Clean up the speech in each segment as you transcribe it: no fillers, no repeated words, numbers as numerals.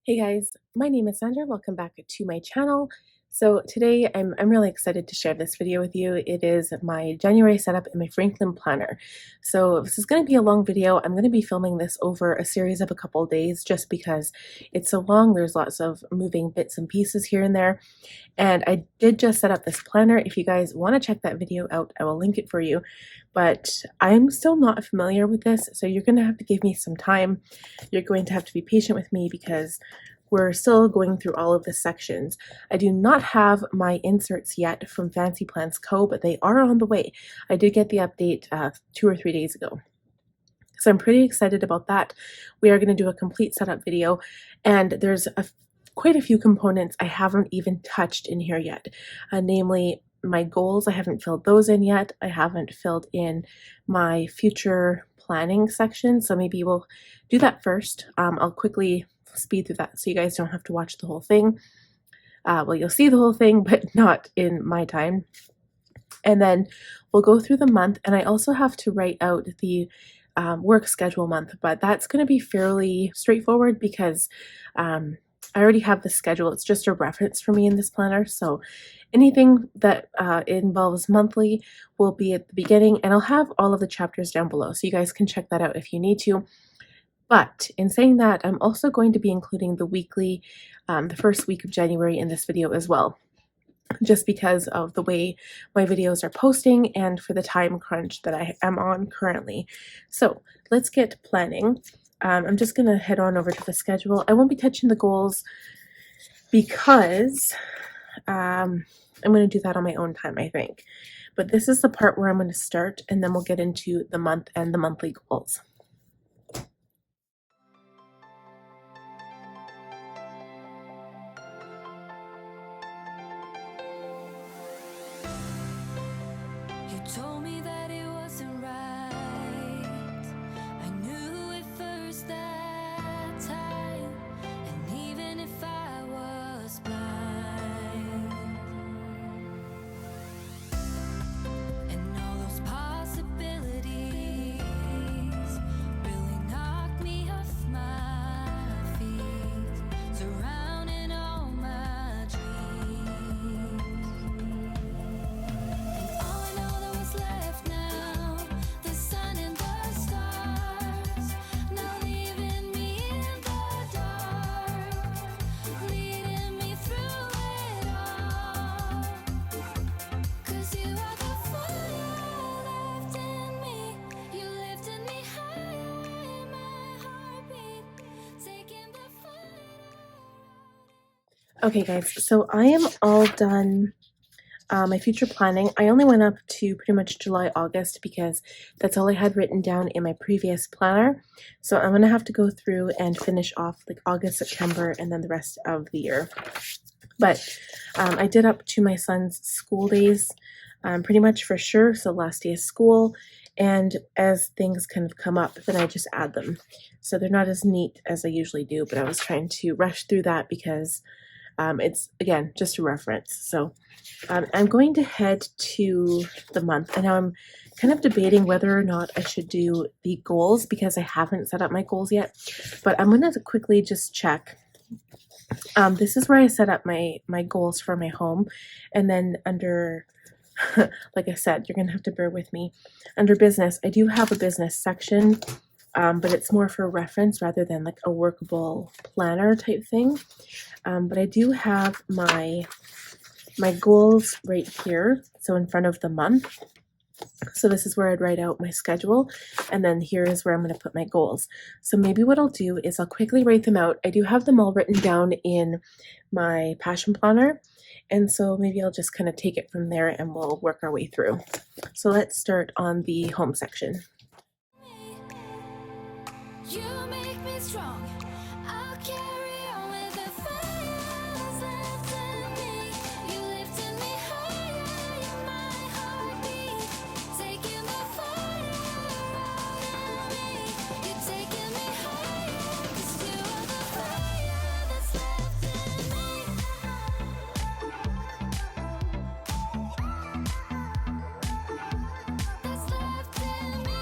Hey guys, my name is Sandra. Welcome back to my channel. So today I'm really excited to share this video with you. It is my January setup in my Franklin planner. So this is going to be a long video. I'm going to be filming this over a series of a couple of days just because it's so long. There's lots of moving bits and pieces here and there. And I did just set up this planner. If you guys want to check that video out, I will link it for you. But I'm still not familiar with this, so you're going to have to give me some time. You're going to have to be patient with me because we're still going through all of the sections. I do not have my inserts yet from Fancy Plans Co., but they are on the way. I did get the update 2 or 3 days ago. So I'm pretty excited about that. We are going to do a complete setup video, and there's quite a few components I haven't even touched in here yet, namely my goals. I haven't filled those in yet. I haven't filled in my future planning section, so maybe we'll do that first. I'll quickly speed through that so you guys don't have to watch the whole thing. Well, you'll see the whole thing, but not in my time. And then we'll go through the month, and I also have to write out the work schedule month, but that's going to be fairly straightforward because I already have the schedule. It's just a reference for me in this planner. So anything that involves monthly will be at the beginning, and I'll have all of the chapters down below so you guys can check that out if you need to. But in saying that, I'm also going to be including the weekly, the first week of January in this video as well, just because of the way my videos are posting and for the time crunch that I am on currently. So let's get planning. I'm just going to head on over to the schedule. I won't be touching the goals because I'm going to do that on my own time, I think. But this is the part where I'm going to start, and then we'll get into the month and the monthly goals. Told me that it wasn't right. I knew it first that time, and even if I was blind, and all those possibilities really knocked me off my feet, surrounding all my dreams. Left now, the sun and the stars, now leaving me in the dark, leading me through it all. 'Cause you are the fire left in me, you lifted me high, my heartbeat, taking the fire. Okay guys, so I am all done. My future planning, I only went up to pretty much July, August because that's all I had written down in my previous planner. So I'm going to have to go through and finish off like August, September, and then the rest of the year. But I did up to my son's school days pretty much for sure. So last day of school, and as things kind of come up, then I just add them. So they're not as neat as I usually do, but I was trying to rush through that because it's, again, just a reference. So I'm going to head to the month, and now I'm kind of debating whether or not I should do the goals because I haven't set up my goals yet. But I'm going to quickly just check. This is where I set up my goals for my home, and then under, like I said, you're going to have to bear with me. Under business, I do have a business section, but it's more for reference rather than like a workable planner type thing. But I do have my goals right here, so in front of the month. So this is where I'd write out my schedule, and then here is where I'm going to put my goals. So maybe what I'll do is I'll quickly write them out. I do have them all written down in my passion planner, and so maybe I'll just kind of take it from there and we'll work our way through. So let's start on the home section. You make me strong. I'll carry on with the fires left in me. You lifted me higher, my heartbeat, taking the fire out of me. You're taking me higher, 'cause you are the fire that's left in me. That's left in me.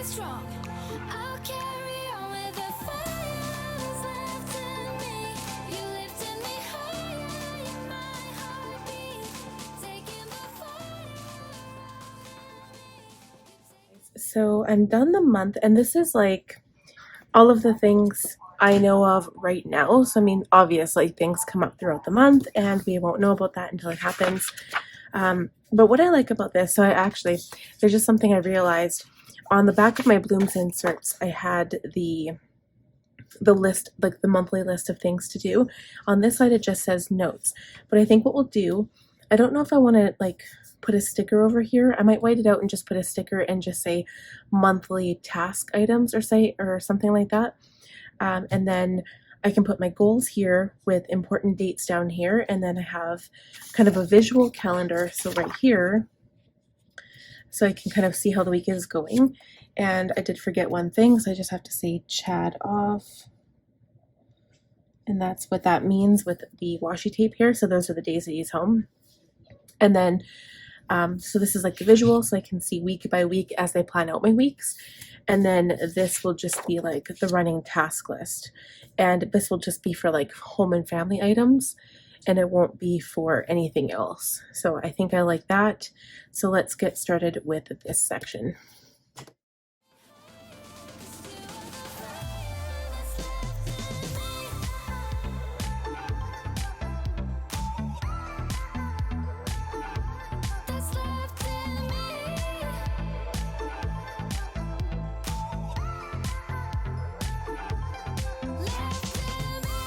strong. I'll carry on with the fires left in me. You lifted me higher, you're my heartbeat, taking the fire out of me. So I'm done the month, and this is like all of the things I know of right now. So I mean, obviously things come up throughout the month and we won't know about that until it happens. But what I like about this, there's just something I realized. On the back of my blooms inserts, I had the list, like the monthly list of things to do. On this side it just says notes. But I think what we'll do, I don't know if I want to like put a sticker over here. I might white it out and just put a sticker and just say monthly task items or something like that. And then I can put my goals here with important dates down here, and then I have kind of a visual calendar, so right here, so I can kind of see how the week is going. And I did forget one thing, so I just have to say Chad off. And that's what that means with the washi tape here. So those are the days that he's home. And then, so this is like the visual, so I can see week by week as I plan out my weeks. And then this will just be like the running task list. And this will just be for like home and family items, and it won't be for anything else. So I think I like that. So let's get started with this section. That's left in me. Left in me.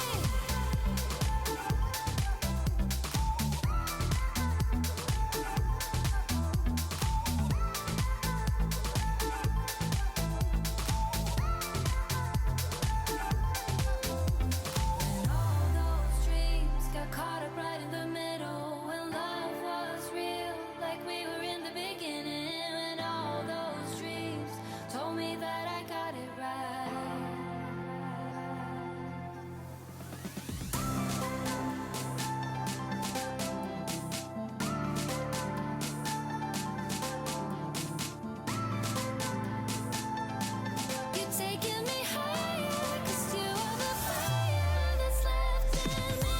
When all those dreams got caught up right in the middle, when love was real, like we were in the beginning, when all those dreams told me that I got it right. You're taking me higher, 'cause you are the fire that's left in me.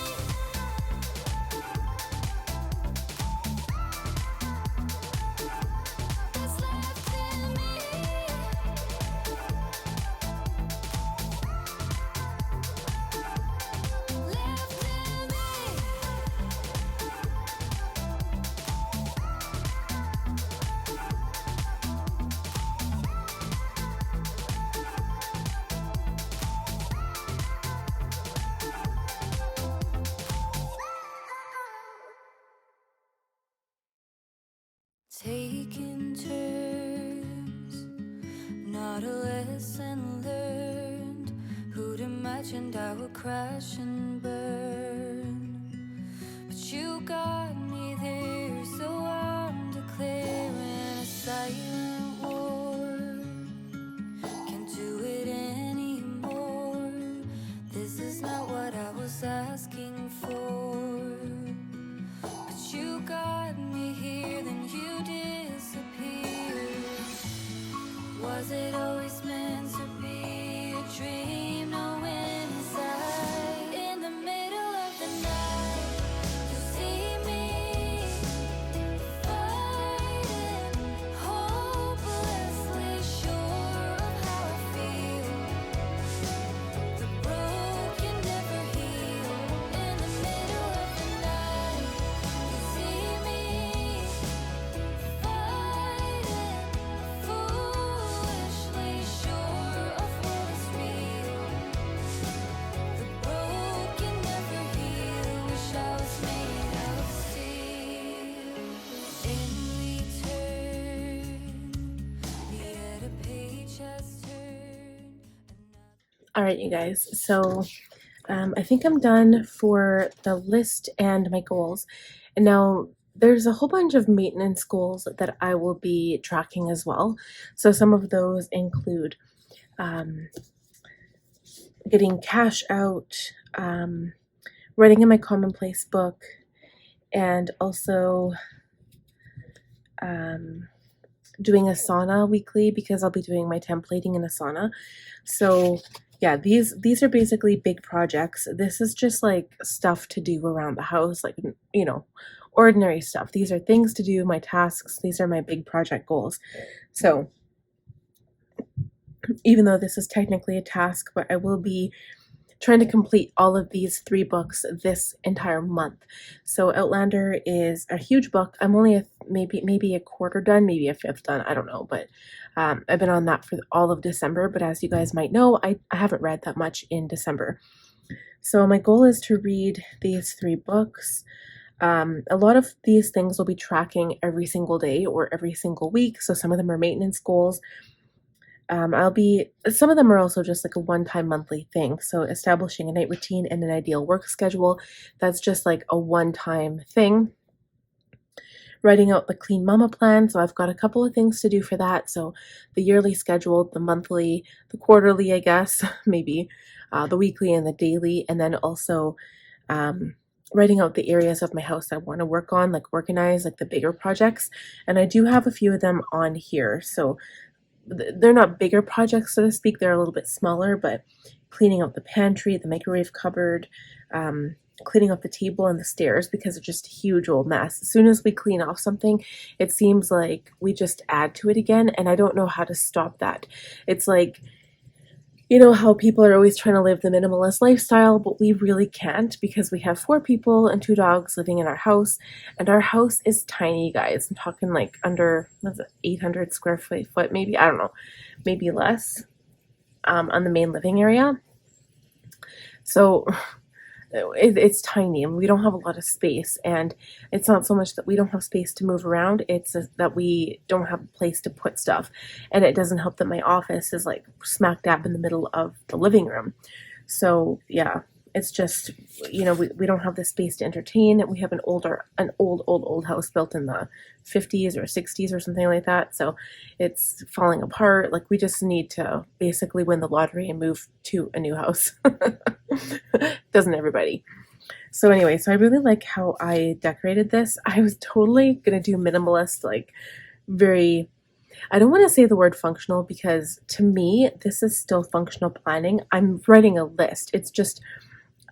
That's left in me. Left in me. Taking turns, not a lesson learned. Who'd imagined I would crash and burn? But you got me there, so I'm declaring a silent war. Can't do it anymore. This is not what I was asking for. But you got me here, then you disappeared. Was it always meant to be a dream? No inside. In the middle of the night, you see me fighting, hopelessly sure of how I feel. The broken never heal. In the middle of the night, you see me fighting, foolishly sure of what is real. The broken never heal. Wish I was made of steel. In return, yet a page has turned. All right, you guys. So I think I'm done for the list and my goals. And now there's a whole bunch of maintenance goals that I will be tracking as well. So some of those include getting cash out, writing in my commonplace book, and also doing a sauna weekly because I'll be doing my templating in a sauna. So yeah, these are basically big projects. This is just like stuff to do around the house, like, you know, ordinary stuff. These are things to do, my tasks. These are my big project goals. So even though this is technically a task, but I will be trying to complete all of these 3 books this entire month. So Outlander is a huge book. I'm only maybe a quarter done, maybe a fifth done. I don't know, but I've been on that for all of December. But as you guys might know, I haven't read that much in December. So my goal is to read these 3 books. A lot of these things will be tracking every single day or every single week. So some of them are maintenance goals. Some of them are also just like a one-time monthly thing. So establishing a night routine and an ideal work schedule, that's just like a one-time thing. Writing out the Clean Mama plan. So I've got a couple of things to do for that. So the yearly schedule, the monthly, the quarterly, I guess, maybe the weekly and the daily. And then also writing out the areas of my house I want to work on, like organize, like the bigger projects. And I do have a few of them on here. So they're not bigger projects, so to speak. They're a little bit smaller, but cleaning out the pantry, the microwave cupboard, cleaning up the table and the stairs because it's just a huge old mess. As soon as we clean off something, it seems like we just add to it again, and I don't know how to stop that. It's like, you know how people are always trying to live the minimalist lifestyle, but we really can't because we have 4 people and 2 dogs living in our house, and our house is tiny, guys. I'm talking like under, 800 square foot, maybe, I don't know, maybe less, on the main living area. So it's tiny and we don't have a lot of space, and it's not so much that we don't have space to move around, it's that we don't have a place to put stuff. And it doesn't help that my office is like smack dab in the middle of the living room. So yeah, it's just, you know, we don't have the space to entertain. We have an old house built in the 50s or 60s or something like that, so it's falling apart. Like, we just need to basically win the lottery and move to a new house. Doesn't everybody? So anyway, so I really like how I decorated this. I was totally gonna do minimalist, like very, I don't want to say the word functional because to me this is still functional planning. I'm writing a list. It's just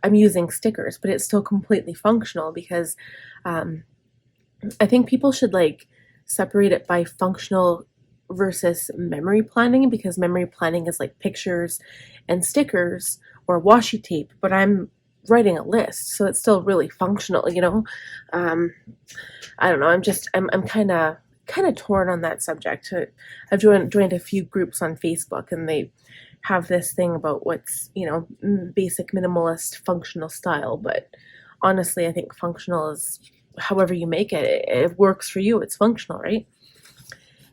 I'm using stickers, but it's still completely functional because I think people should like separate it by functional versus memory planning, because memory planning is like pictures and stickers or washi tape, but I'm writing a list, so it's still really functional, you know. I don't know. I'm kind of torn on that subject. I've joined a few groups on Facebook, and they have this thing about what's, you know, basic minimalist functional style, but honestly I think functional is however you make it. It works for you, it's functional, right?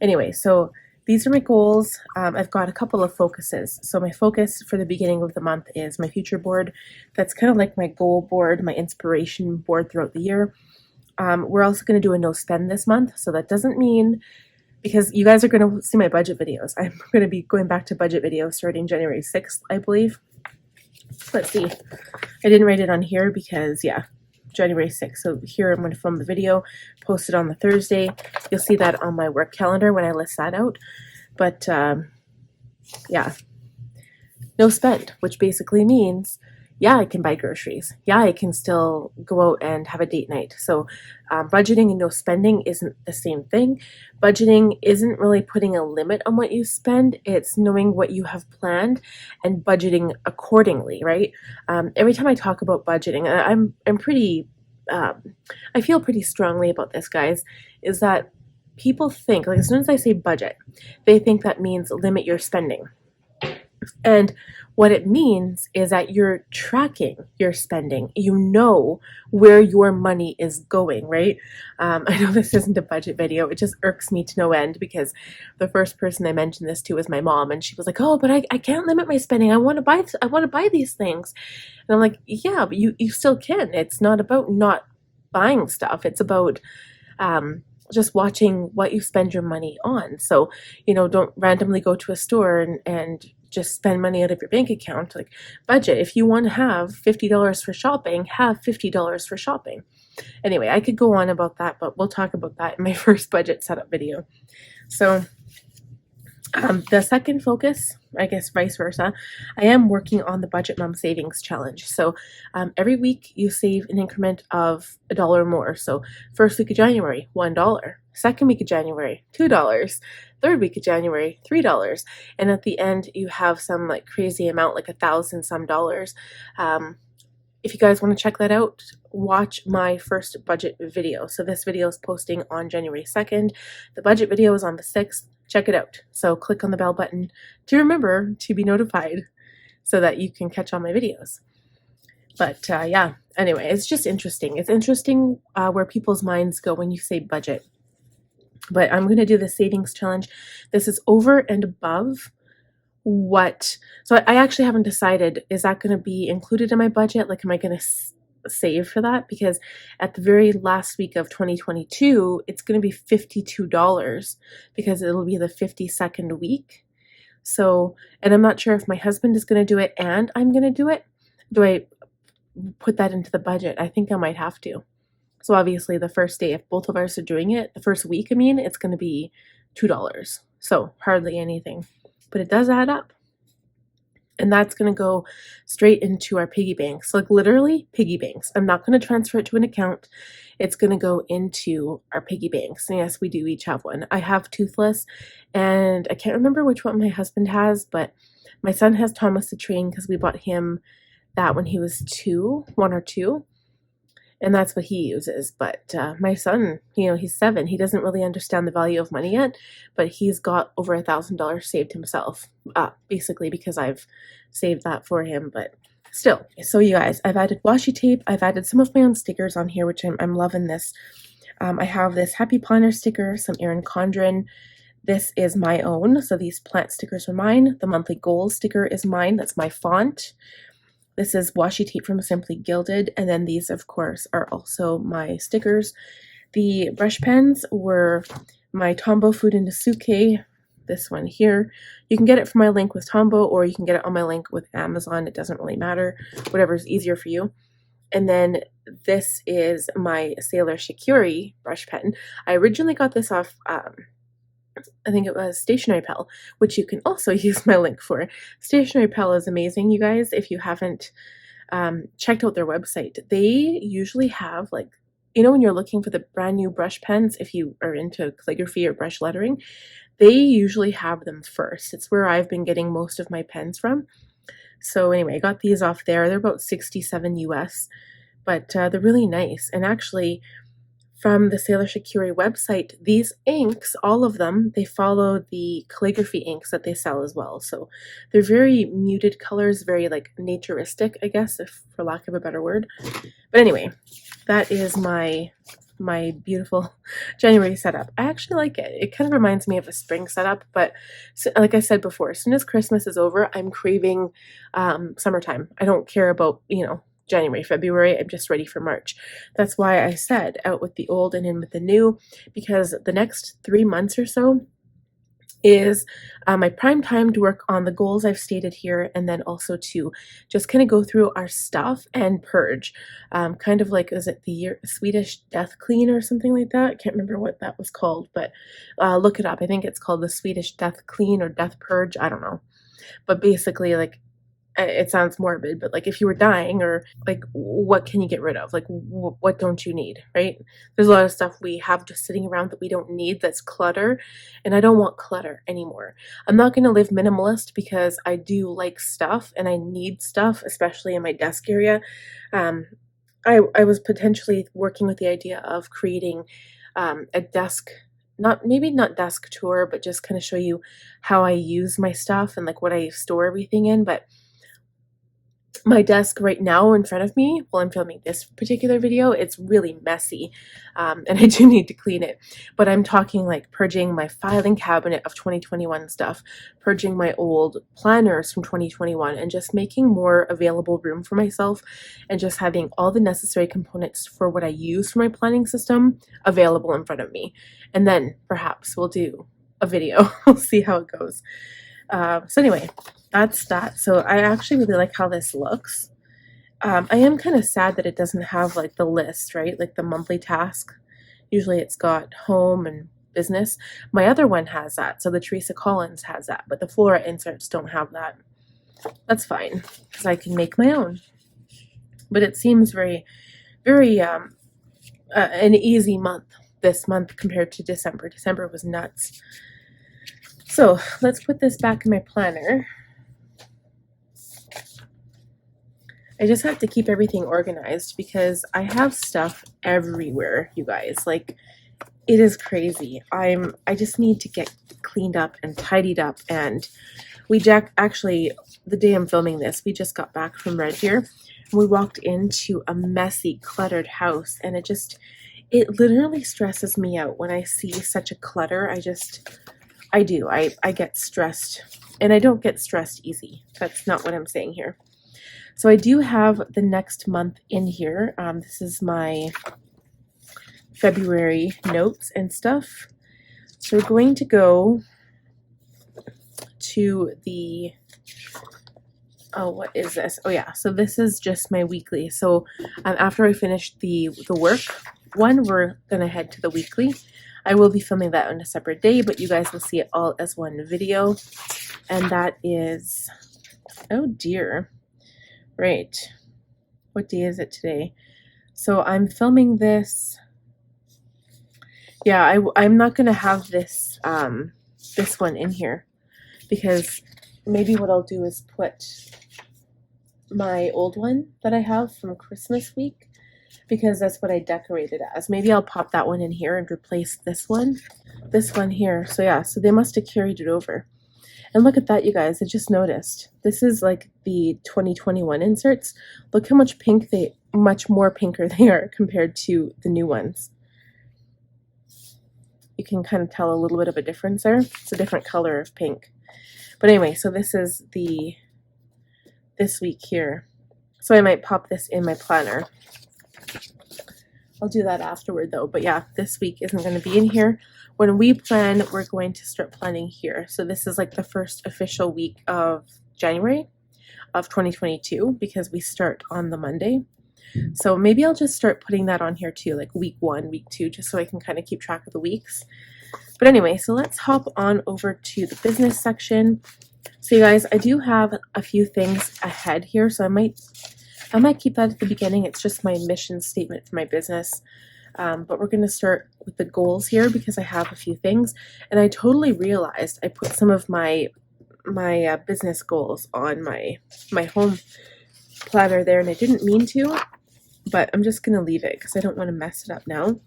Anyway, so these are my goals. I've got a couple of focuses. So my focus for the beginning of the month is my future board. That's kind of like my goal board, my inspiration board throughout the year. We're also going to do a no spend this month, so that doesn't mean, because you guys are going to see my budget videos. I'm going to be going back to budget videos starting January 6th, I believe. Let's see. I didn't write it on here because, yeah, January 6th. So here I'm going to film the video, post it on the Thursday. You'll see that on my work calendar when I list that out. But, yeah, no spend, which basically means, yeah, I can buy groceries. Yeah, I can still go out and have a date night. So budgeting and no spending isn't the same thing. Budgeting isn't really putting a limit on what you spend. It's knowing what you have planned and budgeting accordingly, right? Every time I talk about budgeting, I'm pretty, I feel pretty strongly about this, guys, is that people think, like, as soon as I say budget, they think that means limit your spending. And what it means is that you're tracking your spending. You know where your money is going, right? I know this isn't a budget video. It just irks me to no end because the first person I mentioned this to was my mom, and she was like, "Oh, but I can't limit my spending. I want to buy these things." And I'm like, "Yeah, but you still can. It's not about not buying stuff. It's about just watching what you spend your money on. So, you know, don't randomly go to a store and just spend money out of your bank account. Like, budget. If you want to have $50 for shopping, have $50 for shopping. anyway, I could go on about that, but we'll talk about that in my first budget setup video. So the second focus, I guess vice versa, I am working on the Budget Mom Savings Challenge. So every week you save an increment of $1 or more. So first week of January, $1. Second week of January, $2. Third week of January, $3. And at the end, you have some like crazy amount, like $1,000 some dollars. If you guys want to check that out, watch my first budget video. So this video is posting on January 2nd. The budget video is on the 6th. Check it out. So click on the bell button to remember to be notified so that you can catch all my videos. But yeah, anyway, it's just interesting. It's interesting where people's minds go when you say budget. But I'm going to do the savings challenge. This is over and above what, so I actually haven't decided, is that going to be included in my budget? Like, am I going to save for that? Because at the very last week of 2022, it's going to be $52 because it'll be the 52nd week. So, and I'm not sure if my husband is going to do it and I'm going to do it. Do I put that into the budget? I think I might have to. So obviously the first day, if both of us are doing it, the first week, I mean, it's going to be $2. So hardly anything, but it does add up. And that's going to go straight into our piggy banks, like literally piggy banks. I'm not going to transfer it to an account. It's going to go into our piggy banks. And yes, we do each have one. I have Toothless, and I can't remember which one my husband has, but my son has Thomas the Train because we bought him that when he was 1 or 2. And that's what he uses. But my son, you know, he's 7. He doesn't really understand the value of money yet, but he's got over $1,000 saved himself, basically because I've saved that for him. But still, so you guys, I've added washi tape. I've added some of my own stickers on here, which I'm loving this. I have this Happy Planner sticker, some Erin Condren. This is my own. So these plant stickers are mine. The monthly goals sticker is mine. That's my font. This is washi tape from Simply Gilded, and then these, of course, are also my stickers. The brush pens were my Tombow Food into Suke, this one here. You can get it from my link with Tombow, or you can get it on my link with Amazon. It doesn't really matter, whatever's easier for you. And then this is my Sailor Shikuri brush pen. I originally got this off I think it was Stationery Pal, which you can also use my link for. Stationery Pal is amazing, you guys. If you haven't checked out their website, they usually have, like, you know, when you're looking for the brand new brush pens, if you are into calligraphy or brush lettering, they usually have them first. It's where I've been getting most of my pens from. So anyway, I got these off there. They're about $67 US, but they're really nice. And actually, from the Sailor Shikuri website, these inks, all of them, they follow the calligraphy inks that they sell as well. So they're very muted colors, very like naturistic, I guess, if for lack of a better word. But anyway, that is my beautiful January setup. I actually like it. It kind of reminds me of a spring setup, but like I said before, as soon as Christmas is over, I'm craving summertime. I don't care about, you know, January, February. I'm just ready for March. That's why I said out with the old and in with the new, because the next 3 months or so is my prime time to work on the goals I've stated here, and then also to just kind of go through our stuff and purge. Kind of like, is it the Swedish death clean or something like that? I can't remember what that was called, but look it up. I think it's called the Swedish death clean or death purge. I don't know. But basically, like, it sounds morbid, but like if you were dying, or like what can you get rid of? Like what don't you need, right? There's a lot of stuff we have just sitting around that we don't need, that's clutter, and I don't want clutter anymore. I'm not going to live minimalist because I do like stuff and I need stuff, especially in my desk area. I was potentially working with the idea of creating a desk, maybe not desk tour, but just kind of show you how I use my stuff and like what I store everything in. But my desk right now in front of me, while I'm filming this particular video, it's really messy, and I do need to clean it. But I'm talking like purging my filing cabinet of 2021 stuff, purging my old planners from 2021, and just making more available room for myself, and just having all the necessary components for what I use for my planning system available in front of me. And then perhaps we'll do a video. We'll see how it goes. So anyway, that's that. So I actually really like how this looks. I am kind of sad that it doesn't have like the list, right? Like the monthly task. Usually it's got home and business. My other one has that. So the Teresa Collins has that, but the Flora inserts don't have that. That's fine because I can make my own. But it seems very, very an easy month this month compared to December. December was nuts. So let's put this back in my planner. I just have to keep everything organized because I have stuff everywhere, you guys. Like, it is crazy. I just need to get cleaned up and tidied up. And actually, the day I'm filming this, we just got back from Red Deer. And we walked into a messy, cluttered house, and it literally stresses me out when I see such a clutter. I get stressed, and I don't get stressed easy. That's not what I'm saying here. So I do have the next month in here. This is my February notes and stuff. So we're going to go to the, oh, what is this? Oh yeah, so this is just my weekly. So after I finish the work one, we're gonna head to the weekly. I will be filming that on a separate day, but you guys will see it all as one video. And that is, oh dear. Right. What day is it today? So I'm filming this. Yeah, I'm not going to have this this one in here because maybe what I'll do is put my old one that I have from Christmas week because that's what I decorated as. Maybe I'll pop that one in here and replace this one here. So yeah, so they must have carried it over. And look at that, you guys. I just noticed. This is like the 2021 inserts. Look how much much more pinker they are compared to the new ones. You can kind of tell a little bit of a difference there. It's a different color of pink. But anyway, so this is this week here. So I might pop this in my planner. I'll do that afterward though. But yeah, this week isn't going to be in here. When we plan, we're going to start planning here. So this is like the first official week of January of 2022 because we start on the Monday. So maybe I'll just start putting that on here too, like week 1, week 2, just so I can kind of keep track of the weeks. But anyway, so let's hop on over to the business section. So you guys, I do have a few things ahead here, so I might keep that at the beginning. It's just my mission statement for my business. But we're going to start with the goals here because I have a few things. And I totally realized I put some of my business goals on my home planner there, and I didn't mean to, but I'm just going to leave it because I don't want to mess it up now.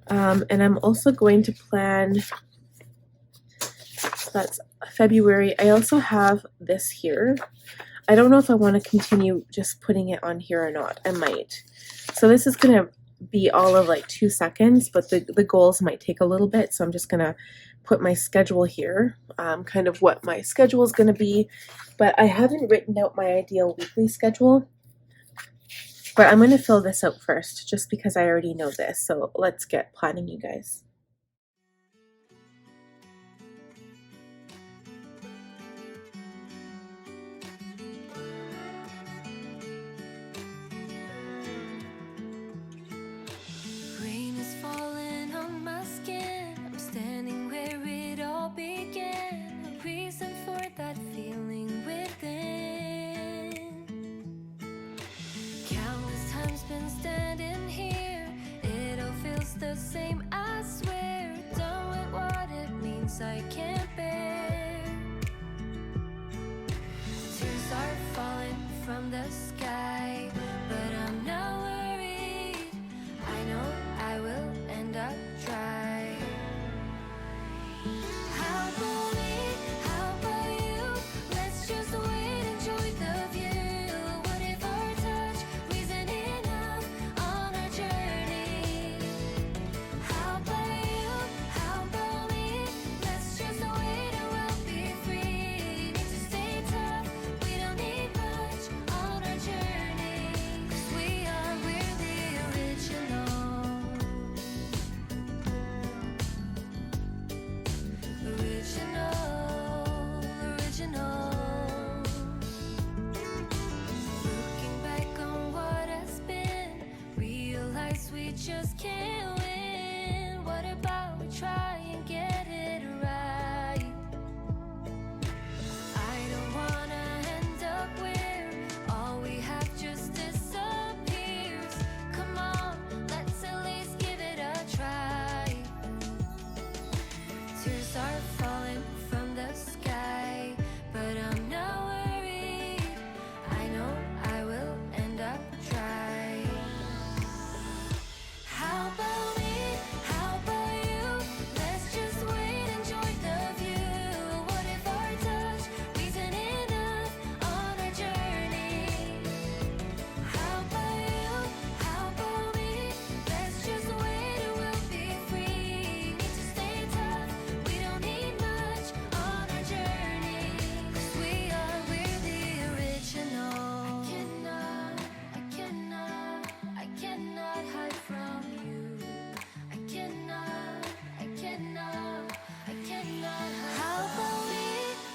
And I'm also going to plan, so that's February. I also have this here. I don't know if I want to continue just putting it on here or not. I might. So this is going to be all of like 2 seconds, but the goals might take a little bit. So I'm just going to put my schedule here, kind of what my schedule is going to be. But I haven't written out my ideal weekly schedule. But I'm going to fill this out first, just because I already know this. So let's get planning, you guys. Rain is falling on my skin. I'm standing where it all began. A reason for that feeling within. Countless times been standing here. It all feels the same, I swear. Done with what it means I can't bear. Tears are falling from the sky, but I'm not worried. I know I will end up dry. How about me? How about you? Let's just wait, enjoy the view. What if our touch isn't enough on our journey? How about you? How about me? Let's just wait. start falling from the sky, but I'm not worried. I know I will end up trying. How about me? How about you? Let's just wait, enjoy the view. What if our touch isn't enough on our journey? How about you? How about me? Let's just wait and we'll be free. Need to stay tough, we don't need much on our journey. 'Cause we're the original. I cannot hide from you. I cannot hide. How about me?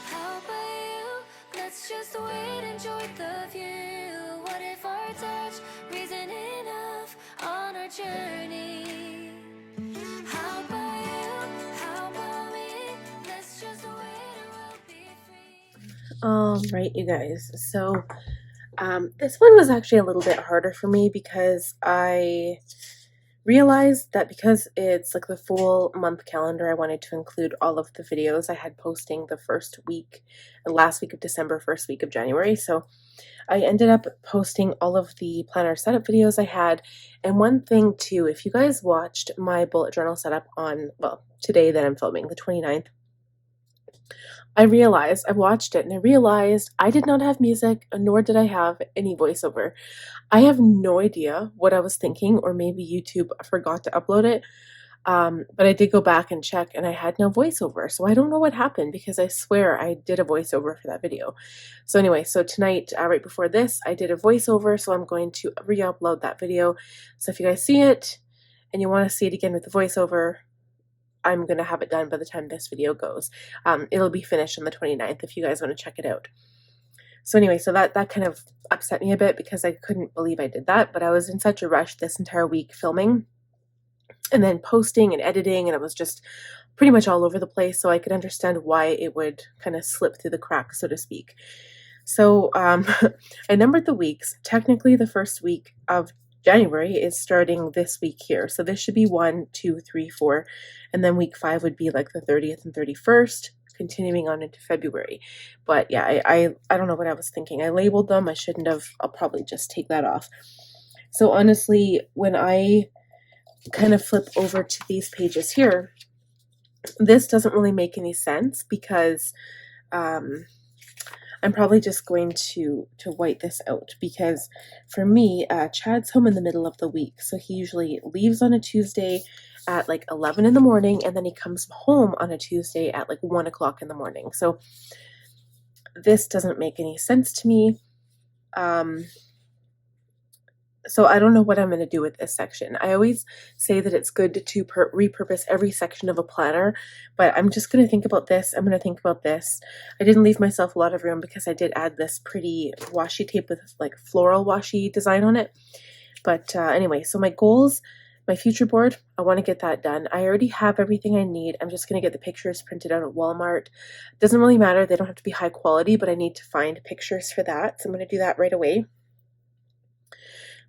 How about you? Let's just wait, enjoy the view. What if our touch isn't enough on our journey? How about you? How about me? Let's just wait and we'll be free. All right, you guys. So this one was actually a little bit harder for me because I realized that because it's like the full month calendar, I wanted to include all of the videos I had posting the first week, last week of December, first week of January. So I ended up posting all of the planner setup videos I had. And one thing too, if you guys watched my bullet journal setup on, well, today that I'm filming, the 29th, I watched it and I realized I did not have music, nor did I have any voiceover. I have no idea what I was thinking, or maybe YouTube forgot to upload it. But I did go back and check and I had no voiceover. So I don't know what happened because I swear I did a voiceover for that video. So anyway, so tonight, right before this, I did a voiceover. So I'm going to re-upload that video. So if you guys see it and you want to see it again with the voiceover, I'm going to have it done by the time this video goes. It'll be finished on the 29th if you guys want to check it out. So anyway, so that kind of upset me a bit because I couldn't believe I did that, but I was in such a rush this entire week filming and then posting and editing, and it was just pretty much all over the place, so I could understand why it would kind of slip through the cracks, so to speak. So I numbered the weeks. Technically, the first week of January is starting this week here. So this should be 1, 2, 3, 4, and then week 5 would be like the 30th and 31st, continuing on into February. But yeah, I don't know what I was thinking. I labeled them. I shouldn't have. I'll probably just take that off. So honestly, when I kind of flip over to these pages here, this doesn't really make any sense because I'm probably just going to white this out because for me, Chad's home in the middle of the week. So he usually leaves on a Tuesday at like 11 in the morning, and then he comes home on a Tuesday at like 1 o'clock in the morning. So this doesn't make any sense to me. So I don't know what I'm going to do with this section. I always say that it's good to repurpose every section of a planner, but I'm just going to think about this. I'm going to think about this. I didn't leave myself a lot of room because I did add this pretty washi tape with like floral washi design on it. But anyway, so my goals, my future board, I want to get that done. I already have everything I need. I'm just going to get the pictures printed out at Walmart. Doesn't really matter. They don't have to be high quality, but I need to find pictures for that. So I'm going to do that right away.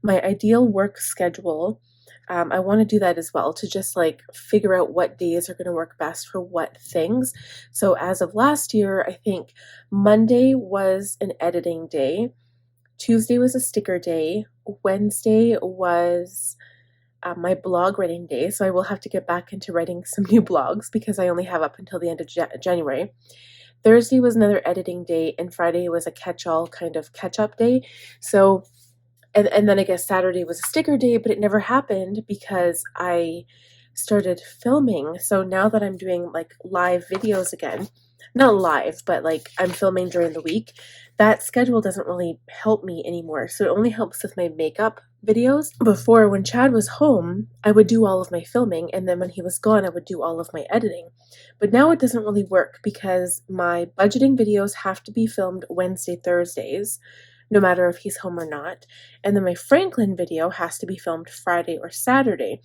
My ideal work schedule, I want to do that as well, to just like figure out what days are going to work best for what things. So as of last year, I think Monday was an editing day, Tuesday was a sticker day, Wednesday was my blog writing day, so I will have to get back into writing some new blogs because I only have up until the end of January. Thursday was another editing day, and Friday was a catch-all kind of catch-up day. So and then I guess Saturday was a sticker day, but it never happened because I started filming. So now that I'm doing like live videos again, not live, but like I'm filming during the week, that schedule doesn't really help me anymore. So it only helps with my makeup videos. Before, when Chad was home, I would do all of my filming, and then when he was gone, I would do all of my editing. But now it doesn't really work because my budgeting videos have to be filmed Wednesday, Thursdays, no matter if he's home or not. And then my Franklin video has to be filmed Friday or Saturday.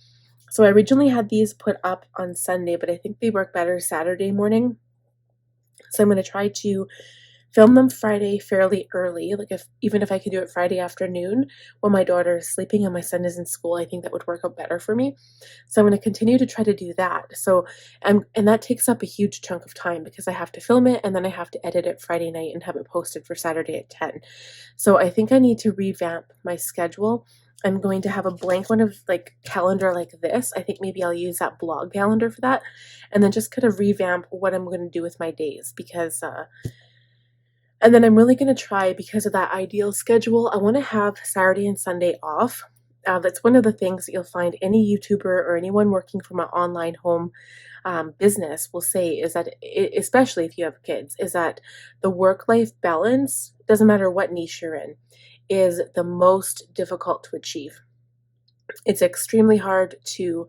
So I originally had these put up on Sunday, but I think they work better Saturday morning. So I'm going to try to film them Friday fairly early. Like even if I could do it Friday afternoon when my daughter is sleeping and my son is in school, I think that would work out better for me. So I'm going to continue to try to do that. So and that takes up a huge chunk of time because I have to film it and then I have to edit it Friday night and have it posted for Saturday at 10. So I think I need to revamp my schedule. I'm going to have a blank one of like calendar like this. I think maybe I'll use that blog calendar for that, and then just kind of revamp what I'm going to do with my days because and then I'm really going to try, because of that ideal schedule, I want to have Saturday and Sunday off. That's one of the things that you'll find any YouTuber or anyone working from an online home business will say is that, especially if you have kids, is that the work-life balance, doesn't matter what niche you're in, is the most difficult to achieve. It's extremely hard to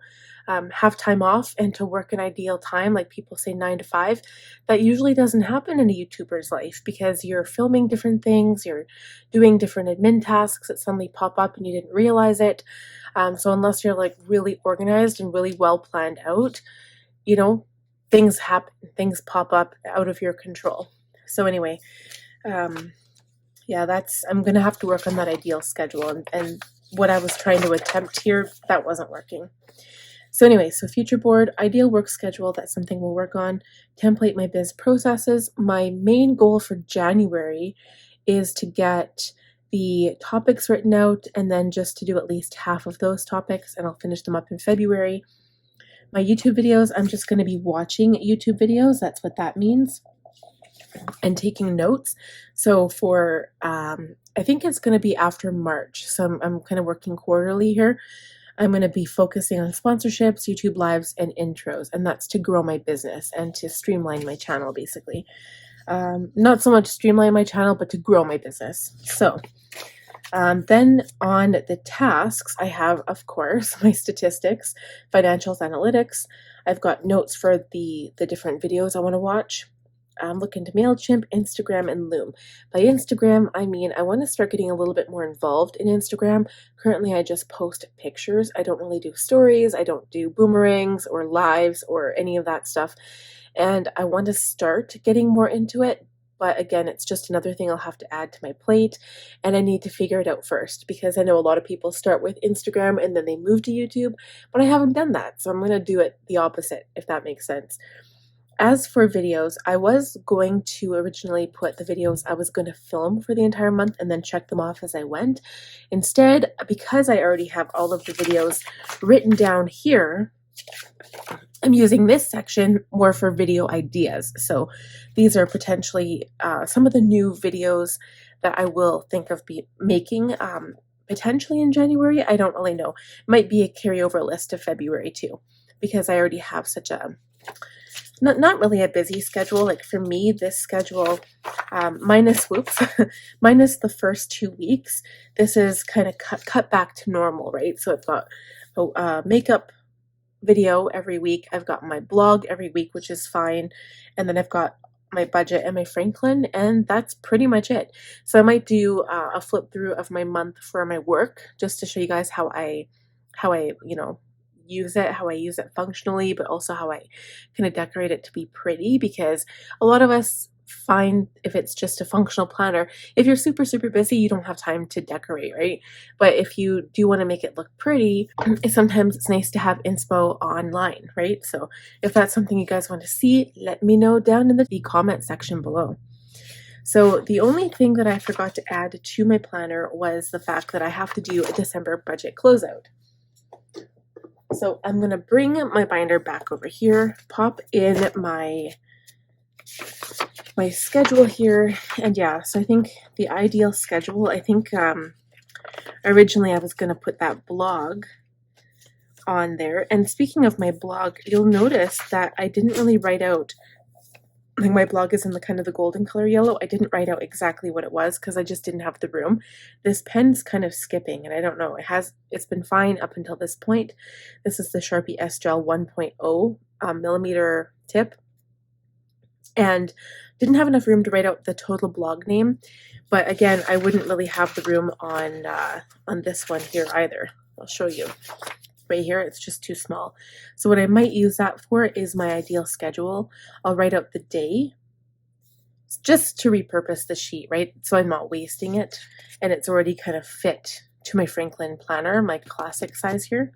have time off and to work an ideal time, like people say 9 to 5. That usually doesn't happen in a YouTuber's life because you're filming different things, you're doing different admin tasks that suddenly pop up and you didn't realize it. So unless you're like really organized and really well planned out, you know, things happen, things pop up out of your control. So anyway, yeah, I'm going to have to work on that ideal schedule, and what I was trying to attempt here, that wasn't working. So anyway, so future board, ideal work schedule, that's something we'll work on. Template my biz processes. My main goal for January is to get the topics written out and then just to do at least half of those topics, and I'll finish them up in February. My YouTube videos, I'm just going to be watching YouTube videos. That's what that means. And taking notes. So for, I think it's going to be after March. So I'm kind of working quarterly here. I'm going to be focusing on sponsorships, YouTube lives, and intros, and that's to grow my business and to streamline my channel, basically. Not so much streamline my channel, but to grow my business. So then on the tasks, I have, of course, my statistics, financials, analytics. I've got notes for the different videos I want to watch. Look into MailChimp, Instagram, and Loom. By Instagram, I mean I want to start getting a little bit more involved in Instagram. Currently, I just post pictures. I don't really do stories. I don't do boomerangs or lives or any of that stuff. And I want to start getting more into it. But again, it's just another thing I'll have to add to my plate. And I need to figure it out first because I know a lot of people start with Instagram and then they move to YouTube. But I haven't done that. So I'm going to do it the opposite, if that makes sense. As for videos, I was going to originally put the videos I was going to film for the entire month and then check them off as I went. Instead, because I already have all of the videos written down here, I'm using this section more for video ideas. So these are potentially some of the new videos that I will think of making potentially in January. I don't really know. It might be a carryover list of February too, because I already have such a not really a busy schedule. Like for me, this schedule, minus minus the first 2 weeks, this is kind of cut back to normal, right? So I've got a makeup video every week. I've got my blog every week, which is fine. And then I've got my budget and my Franklin, and that's pretty much it. So I might do a flip through of my month for my work, just to show you guys how I, use it, how I use it functionally, but also how I kind of decorate it to be pretty, because a lot of us find if it's just a functional planner, if you're super, super busy, you don't have time to decorate, right? But if you do want to make it look pretty, sometimes it's nice to have inspo online, right? So if that's something you guys want to see, let me know down in the comment section below. So the only thing that I forgot to add to my planner was the fact that I have to do a December budget closeout. So I'm going to bring my binder back over here, pop in my schedule here, and yeah, so I think the ideal schedule, I think originally I was going to put that blog on there. And speaking of my blog, you'll notice that I didn't really write out, like my blog is in the kind of the golden color yellow. I didn't write out exactly what it was because I just didn't have the room. This pen's kind of skipping, and I don't know. It's been fine up until this point. This is the Sharpie S-Gel 1.0 millimeter tip, and didn't have enough room to write out the total blog name. But again, I wouldn't really have the room on this one here either. I'll show you. Right here, it's just too small. So what I might use that for is my ideal schedule. I'll write out the day, just to repurpose the sheet, right? So I'm not wasting it, and it's already kind of fit to my Franklin planner, my classic size here.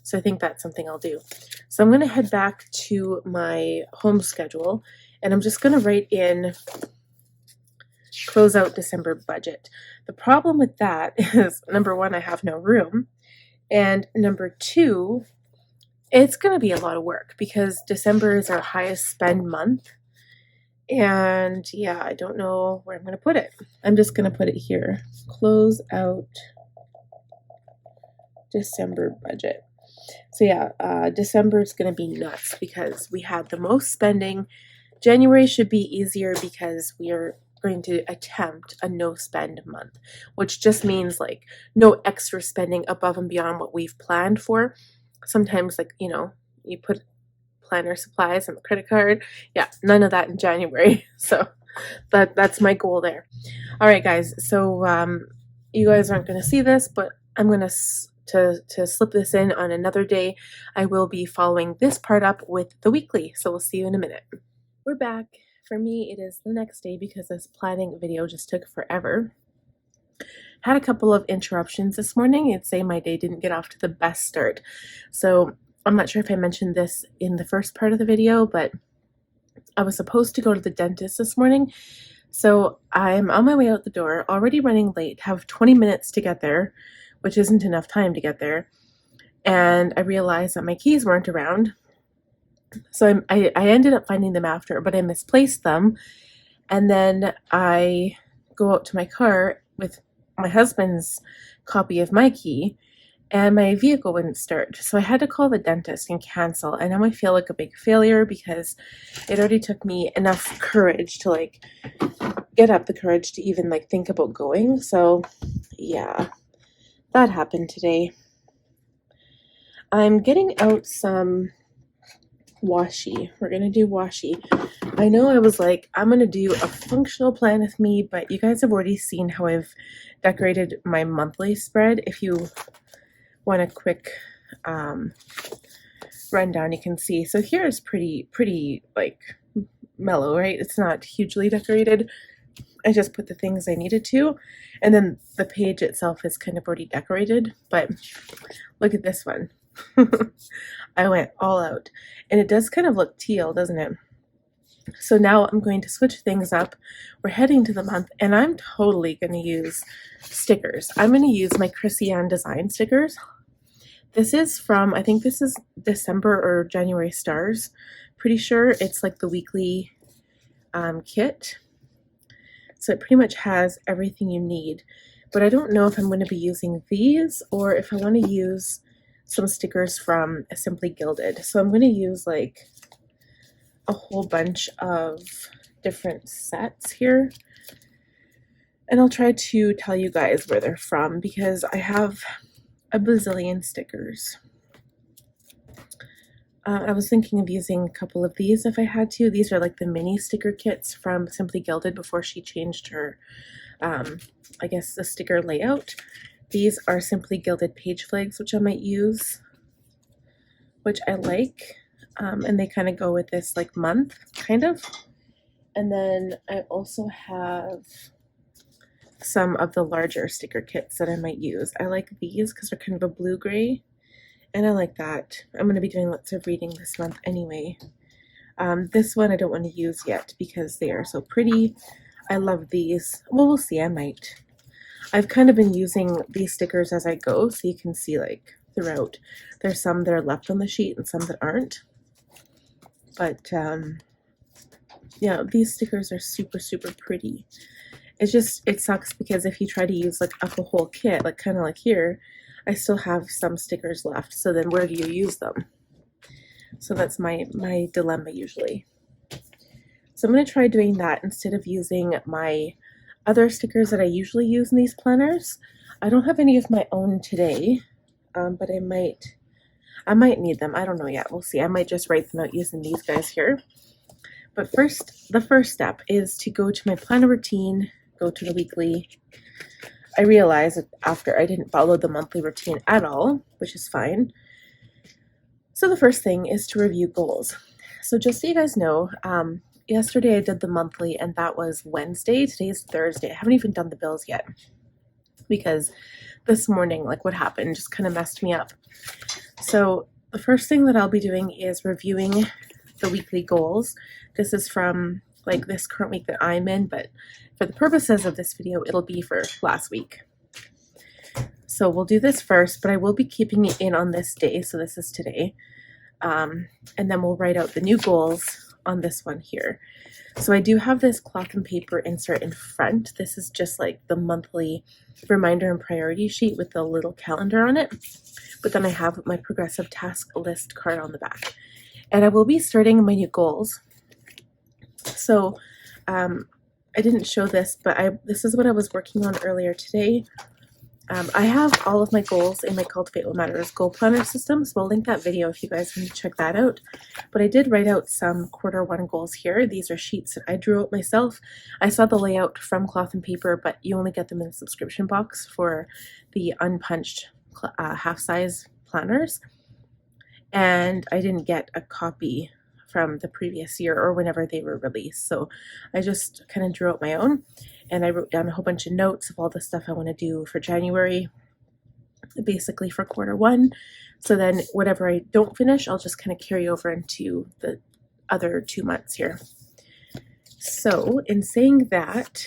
So I think that's something I'll do. So I'm going to head back to my home schedule, and I'm just going to write in close out December budget. The problem with that is, number one, I have no room, and number two, it's going to be a lot of work because December is our highest spend month. And yeah, I don't know where I'm going to put it. I'm just going to put it here. Close out December budget. So yeah, December is going to be nuts because we had the most spending. January should be easier because we are going to attempt a no spend month, which just means like no extra spending above and beyond what we've planned for. Sometimes, like, you know, you put planner supplies on the credit card. Yeah, none of that in January. So that's my goal there. All right, guys. So you guys aren't going to see this, but I'm going to slip this in on another day. I will be following this part up with the weekly. So we'll see you in a minute. We're back. For me, it is the next day because this planning video just took forever. Had a couple of interruptions this morning. I'd say my day didn't get off to the best start. So I'm not sure if I mentioned this in the first part of the video, but I was supposed to go to the dentist this morning. So I'm on my way out the door, already running late, have 20 minutes to get there, which isn't enough time to get there. And I realized that my keys weren't around. So I ended up finding them after, but I misplaced them. And then I go out to my car with my husband's copy of my key, and my vehicle wouldn't start. So I had to call the dentist and cancel. And now I feel like a big failure because it already took me enough courage to like get up the courage to even like think about going. So yeah, that happened today. I'm getting out some washi. We're gonna do washi. I know I was like, I'm gonna do a functional plan with me, but you guys have already seen how I've decorated my monthly spread. If you want a quick rundown, you can see. So here is pretty like mellow, right? It's not hugely decorated. I just put the things I needed to, and then the page itself is kind of already decorated. But look at this one. I went all out, and it does kind of look teal, doesn't it? So now I'm going to switch things up. We're heading to the month, and I'm totally going to use stickers. I'm going to use my Chrissy Ann design stickers. This is from, I think this is December or January stars. Pretty sure it's like the weekly kit. So it pretty much has everything you need. But I don't know if I'm going to be using these or if I want to use some stickers from Simply Gilded. So I'm going to use like a whole bunch of different sets here. And I'll try to tell you guys where they're from because I have a bazillion stickers. I was thinking of using a couple of these if I had to. These are like the mini sticker kits from Simply Gilded before she changed her, I guess, the sticker layout. These are Simply Gilded page flags, which I might use, which I like. And they kind of go with this like month, kind of. And then I also have some of the larger sticker kits that I might use. I like these because they're kind of a blue-gray, and I like that. I'm going to be doing lots of reading this month anyway. This one I don't want to use yet because they are so pretty. I love these. Well, we'll see. I might. I've kind of been using these stickers as I go, so you can see like throughout. There's some that are left on the sheet and some that aren't. But yeah, these stickers are super, super pretty. It's just, it sucks because if you try to use like up a whole kit, like kind of like here, I still have some stickers left. So then where do you use them? So that's my dilemma usually. So I'm going to try doing that instead of using my other stickers that I usually use in these planners. I don't have any of my own today, but I might need them. I don't know yet. We'll see. I might just write them out using these guys here. But first, the first step is to go to my planner routine, go to the weekly. I realized that after I didn't follow the monthly routine at all, which is fine. So the first thing is to review goals. So just so you guys know, yesterday I did the monthly, and that was Wednesday. Today's Thursday. I haven't even done the bills yet because this morning, like what happened, just kind of messed me up. So the first thing that I'll be doing is reviewing the weekly goals. This is from like this current week that I'm in, but for the purposes of this video, it'll be for last week. So we'll do this first, but I will be keeping it in on this day. So this is today. And then we'll write out the new goals on this one here. So I do have this cloth and paper insert in front. This is just like the monthly reminder and priority sheet with the little calendar on it. But then I have my progressive task list card on the back. And I will be starting my new goals. So I didn't show this, but this is what I was working on earlier today. I have all of my goals in my Cultivate What Matters goal planner system, so I'll link that video if you guys want to check that out. But I did write out some Q1 goals here. These are sheets that I drew out myself. I saw the layout from Cloth and Paper, but you only get them in the subscription box for the unpunched half-size planners. And I didn't get a copy from the previous year or whenever they were released. So I just kind of drew out my own, and I wrote down a whole bunch of notes of all the stuff I want to do for January, basically for Q1. So then whatever I don't finish, I'll just kind of carry over into the other 2 months here. So in saying that,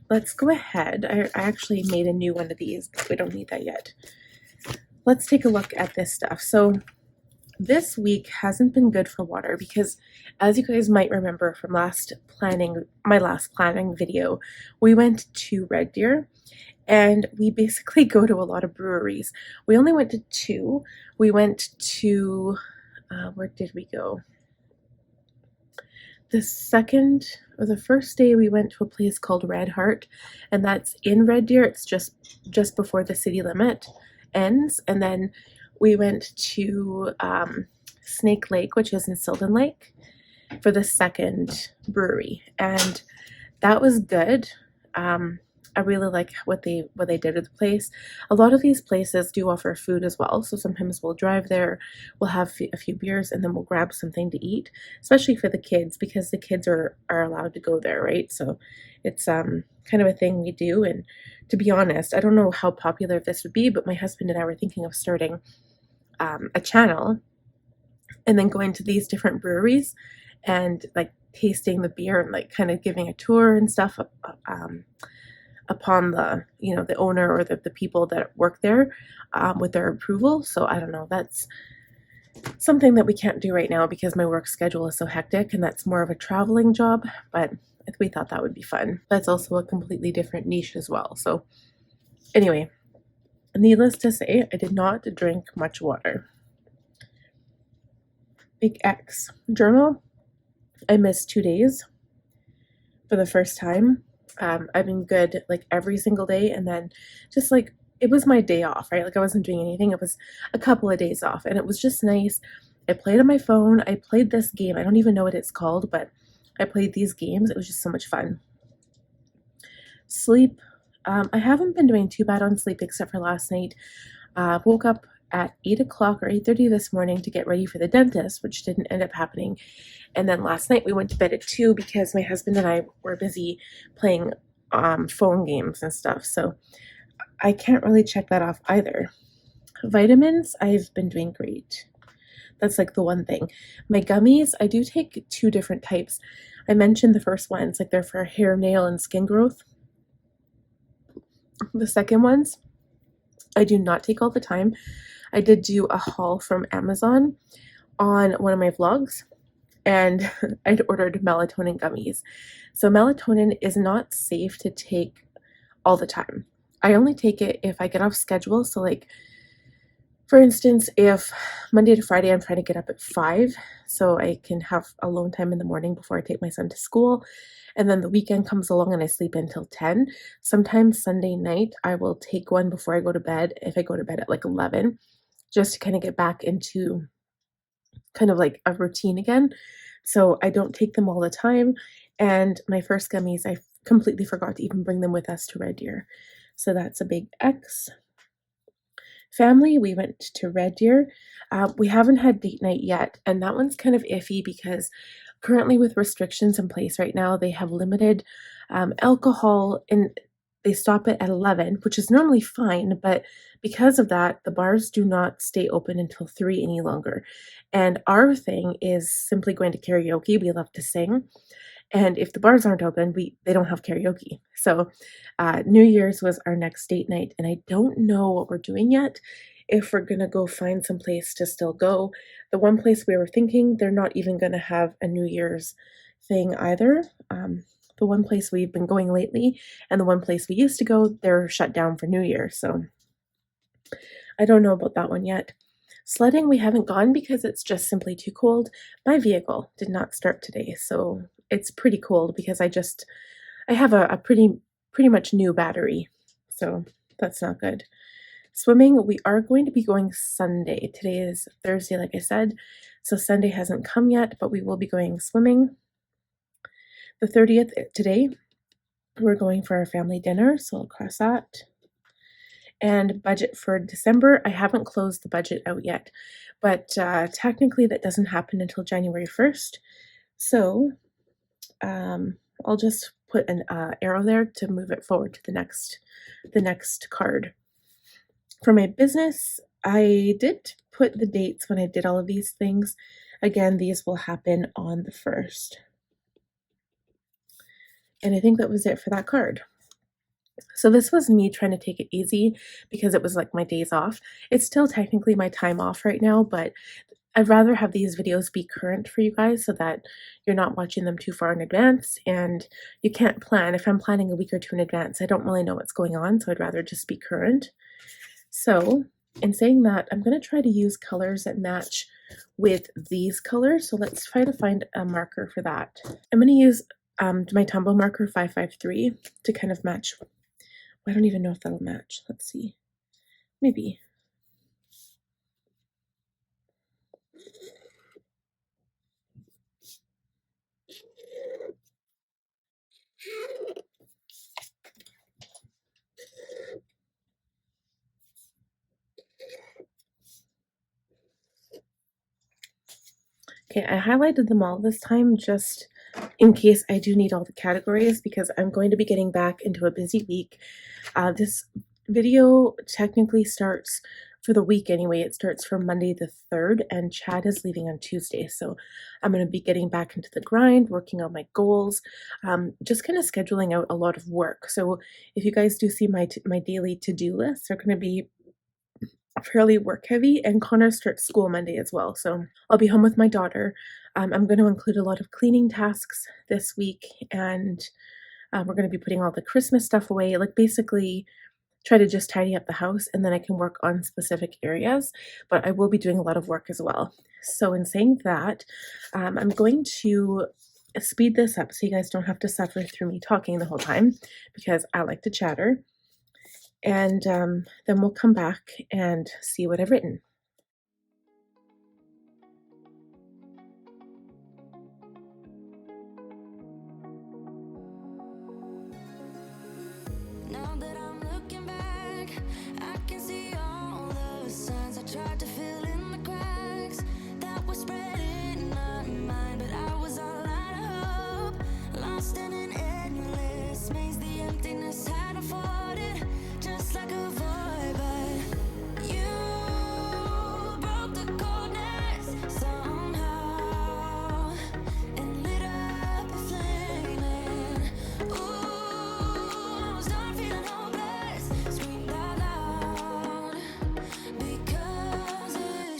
let's go ahead. I actually made a new one of these, but we don't need that yet. Let's take a look at this stuff. So this week hasn't been good for water because, as you guys might remember from my last planning video, we went to Red Deer and we basically go to a lot of breweries. We only went to 2. We went to, where did we go? The first day we went to a place called Red Heart, and that's in Red Deer. It's just before the city limit ends. And then we went to Snake Lake, which is in Sylvan Lake, for the second brewery, and that was good. I really like what they did with the place. A lot of these places do offer food as well, so sometimes we'll drive there, we'll have a few beers, and then we'll grab something to eat, especially for the kids, because the kids are allowed to go there, right? So it's kind of a thing we do. And to be honest, I don't know how popular this would be, but my husband and I were thinking of starting a channel and then going to these different breweries and like tasting the beer and like kind of giving a tour and stuff upon the the owner or the people that work there with their approval. So I don't know, that's something that we can't do right now because my work schedule is so hectic, and that's more of a traveling job, but we thought that would be fun. That's also a completely different niche as well. So anyway, needless to say, I did not drink much water. Big X. Journal. I missed 2 days for the first time. I've been good like every single day, and then just like it was my day off, right? Like I wasn't doing anything. It was a couple of days off, and it was just nice. I played on my phone. I played this game. I don't even know what it's called, but I played these games. It was just so much fun. Sleep. I haven't been doing too bad on sleep except for last night. Woke up at 8 o'clock or 8:30 this morning to get ready for the dentist, which didn't end up happening. And then last night we went to bed at 2 because my husband and I were busy playing phone games and stuff. So I can't really check that off either. Vitamins, I've been doing great. That's like the one thing. My gummies, I do take 2 different types. I mentioned the first ones, like they're for hair, nail, and skin growth. The second ones, I do not take all the time. I did do a haul from Amazon on one of my vlogs, and I'd ordered melatonin gummies. So melatonin is not safe to take all the time. I only take it if I get off schedule. So like, for instance, if Monday to Friday I'm trying to get up at 5 so I can have alone time in the morning before I take my son to school, and then the weekend comes along and I sleep until 10. Sometimes Sunday night I will take one before I go to bed, if I go to bed at like 11, just to kind of get back into kind of like a routine again. So I don't take them all the time. And my first gummies, I completely forgot to even bring them with us to Red Deer. So that's a big X. Family, we went to Red Deer. We haven't had date night yet, and that one's kind of iffy because currently with restrictions in place right now, they have limited alcohol, and they stop it at 11, which is normally fine, but because of that, the bars do not stay open until 3 any longer. And our thing is simply going to karaoke. We love to sing. And if the bars aren't open, they don't have karaoke. So New Year's was our next date night, and I don't know what we're doing yet. If we're gonna go find some place to still go. The one place we were thinking, they're not even gonna have a New Year's thing either. The one place we've been going lately, and the one place we used to go, they're shut down for New Year. So I don't know about that one yet. Sledding, we haven't gone because it's just simply too cold. My vehicle did not start today, so it's pretty cold because I have a pretty much new battery, so that's not good. Swimming, we are going to be going Sunday. Today is Thursday, like I said, so Sunday hasn't come yet, but we will be going swimming. The 30th, today, we're going for our family dinner, so I'll cross that. And budget for December, I haven't closed the budget out yet, but technically that doesn't happen until January 1st. So I'll just put an arrow there to move it forward to the next card. For my business, I did put the dates when I did all of these things. Again, these will happen on the 1st. And I think that was it for that card. So this was me trying to take it easy because it was like my days off. It's still technically my time off right now, but I'd rather have these videos be current for you guys so that you're not watching them too far in advance and you can't plan. If I'm planning a week or two in advance, I don't really know what's going on, so I'd rather just be current. So in saying that, I'm going to try to use colors that match with these colors. So let's try to find a marker for that. I'm going to use my Tombow marker 553 to kind of match. I don't even know if that'll match. Let's see. Maybe. Okay, I highlighted them all this time just in case I do need all the categories because I'm going to be getting back into a busy week. This video technically starts for the week anyway. It starts from Monday the 3rd and Chad is leaving on Tuesday. So I'm going to be getting back into the grind, working on my goals, just kind of scheduling out a lot of work. So if you guys do see my daily to-do list, they're going to be fairly work heavy, and Connor starts school Monday as well, so I'll be home with my daughter. I'm going to include a lot of cleaning tasks this week, and we're going to be putting all the Christmas stuff away, like basically try to just tidy up the house, and then I can work on specific areas, but I will be doing a lot of work as well. So in saying that, I'm going to speed this up so you guys don't have to suffer through me talking the whole time because I like to chatter. And then we'll come back and see what I've written. Now that I'm looking back, I can see all the signs I tried to fill in the cracks that were spread in my mind, but I was all out of hope, lost in an endless maze. The emptiness had afforded just like a void, but you broke the coldness somehow and lit up a flame. And ooh, I was done feeling hopeless, screamed out loud because of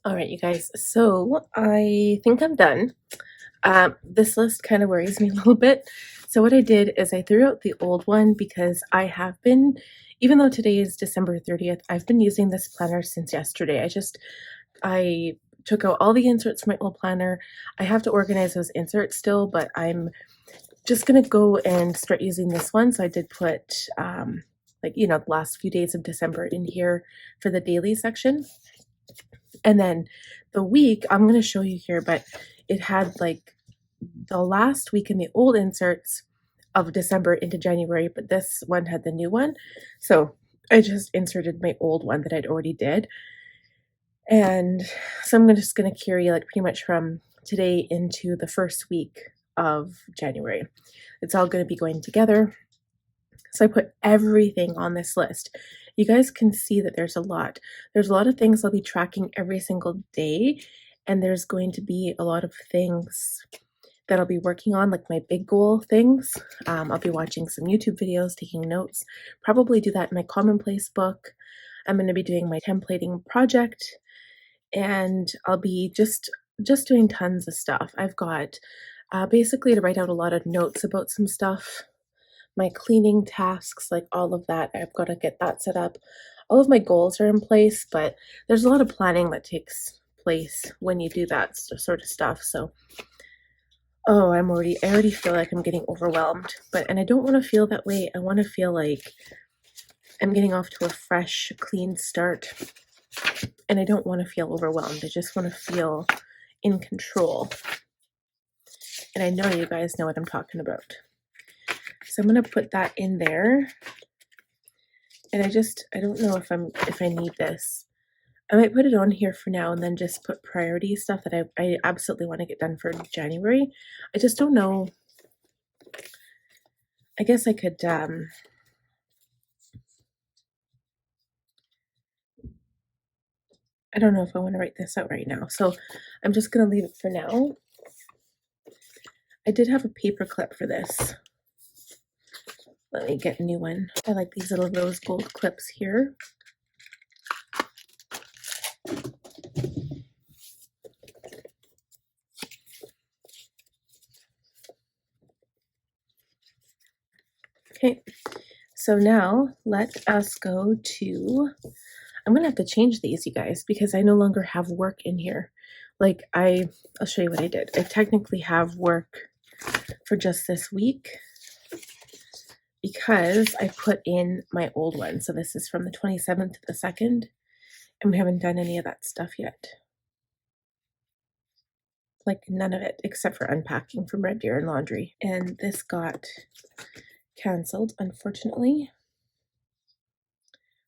All right, you guys, so I think I'm done. This list kind of worries me a little bit. So what I did is I threw out the old one because I have been, even though today is December 30th, I've been using this planner since yesterday. I took out all the inserts from my old planner. I have to organize those inserts still, but I'm just gonna go and start using this one. So I did put like, you know, the last few days of December in here for the daily section. And then the week, I'm going to show you here, but it had like the last week in the old inserts of December into January, but this one had the new one. So I just inserted my old one that I'd already did. And so I'm just going to carry like pretty much from today into the first week of January. It's all going to be going together. So I put everything on this list. You guys can see that there's a lot. There's a lot of things I'll be tracking every single day, and there's going to be a lot of things that I'll be working on, like my big goal things. I'll be watching some YouTube videos, taking notes, probably do that in my commonplace book. I'm going to be doing my templating project, and I'll be just doing tons of stuff. I've got basically to write out a lot of notes about some stuff, my cleaning tasks, like all of that. I've got to get that set up. All of my goals are in place, but there's a lot of planning that takes place when you do that sort of stuff. So, oh, I already feel like I'm getting overwhelmed, and I don't want to feel that way. I want to feel like I'm getting off to a fresh, clean start, and I don't want to feel overwhelmed. I just want to feel in control. And I know you guys know what I'm talking about. So I'm going to put that in there. And I don't know if I need this. I might put it on here for now and then just put priority stuff that I absolutely want to get done for January. I just don't know. I guess I could, I don't know if I want to write this out right now. So I'm just going to leave it for now. I did have a paper clip for this. Let me get a new one. I like these little rose gold clips here. Okay, so now let us go to, I'm gonna have to change these, you guys, because I no longer have work in here. Like I'll show you what I did. I technically have work for just this week because I put in my old one. So this is from the 27th to the 2nd, and we haven't done any of that stuff yet. Like none of it except for unpacking from Red Deer and laundry. And this got canceled, unfortunately.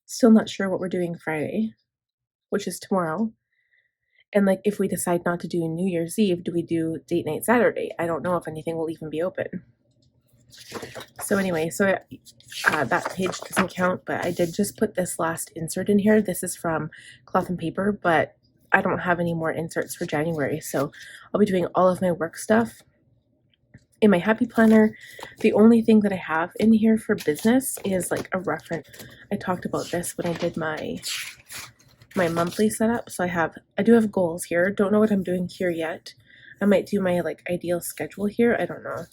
Still not sure what we're doing Friday, which is tomorrow. And like if we decide not to do New Year's Eve, do we do date night Saturday? I don't know if anything will even be open. So anyway, so that page doesn't count, but I did just put this last insert in here. This is from Cloth and Paper, but I don't have any more inserts for January. So I'll be doing all of my work stuff in my happy planner. The only thing that I have in here for business is like a reference. I talked about this when I did my monthly setup. So I do have goals here. Don't know what I'm doing here yet. I might do my like ideal schedule here. I don't know.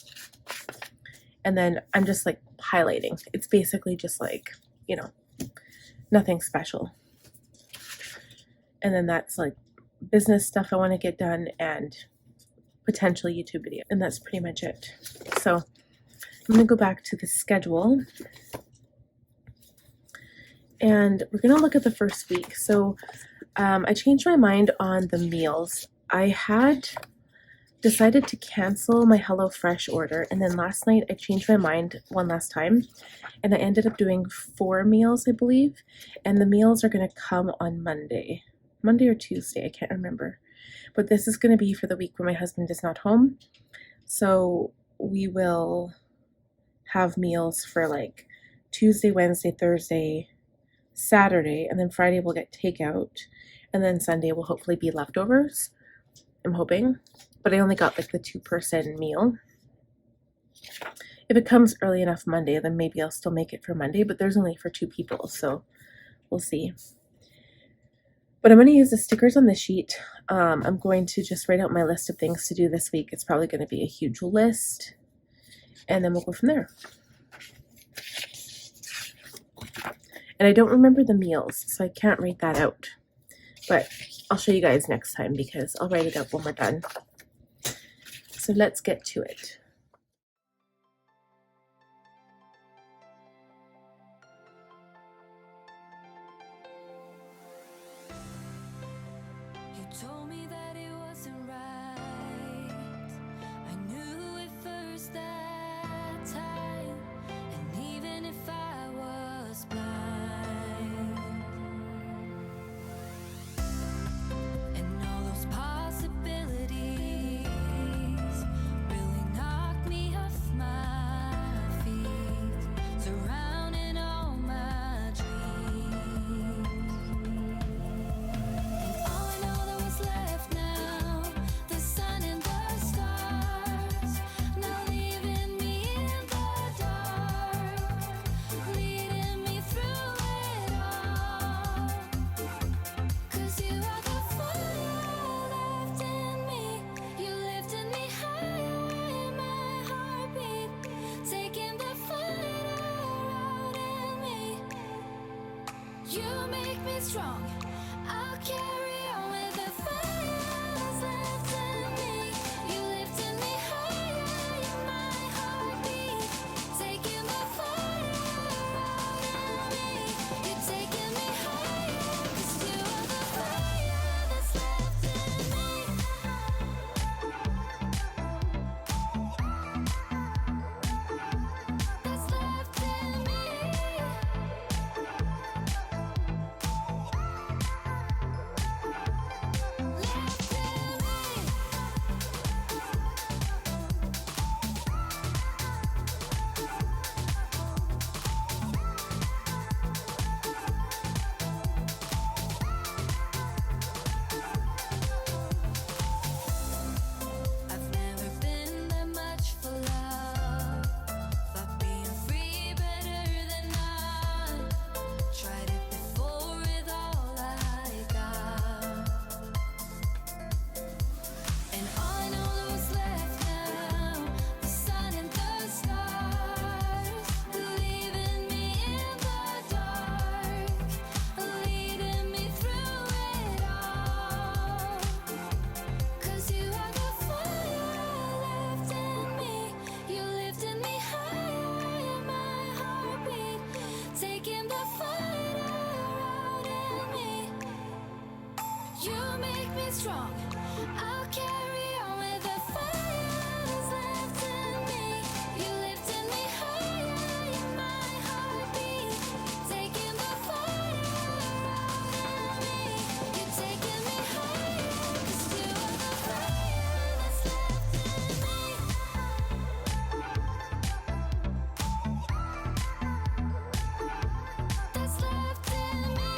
And then I'm just like highlighting. It's basically just like, you know, nothing special. And then that's like business stuff I want to get done and potential YouTube video. And that's pretty much it. So I'm going to go back to the schedule. And we're going to look at the first week. So I changed my mind on the meals. I had decided to cancel my HelloFresh order, and then last night I changed my mind one last time, and I ended up doing 4 meals, I believe, and the meals are going to come on Monday or Tuesday, I can't remember, but this is going to be for the week when my husband is not home. So we will have meals for like Tuesday, Wednesday, Thursday, Saturday, and then Friday we'll get takeout, and then Sunday will hopefully be leftovers. I'm hoping, but I only got like the 2-person meal. If it comes early enough Monday, then maybe I'll still make it for Monday, but there's only for 2 people, so we'll see. But I'm going to use the stickers on the sheet. I'm going to just write out my list of things to do this week. It's probably going to be a huge list, and then we'll go from there. And I don't remember the meals, so I can't write that out. But I'll show you guys next time because I'll write it up when we're done. So let's get to it. You told me that it wasn't right. I knew it first that time. And even if I was blind, and all those possibilities really knocked me off my feet, surrounding all my dreams. And all I know that was left now, the sun and the stars, now leaving me in the dark, leading me through it all. 'Cause you are the fire left in me, you lifted me higher in my heartbeat, taking the fire out in me. You make me strong, I'll carry on with the fire that's left in me. You lifted me higher in my heartbeat, taking the fire out in me. You're taking me higher, 'cause you are the fire that's left in me. That's left in me. Left in me. I've never been that much for love. Thought being free better than not. Tried it before with all I got. And all I know that was left now, the sun and the stars, leaving me in the dark, leading me through it all. 'Cause you are the fire left in me, you lifted me higher in my heartbeat, taking the fire out in me. You make me strong, I'll carry on with the fire that's left in me. You lifted me higher in my heartbeat, taking the fire out in me. You're taking me higher, 'cause you are the fire that's left in me. That's left in me.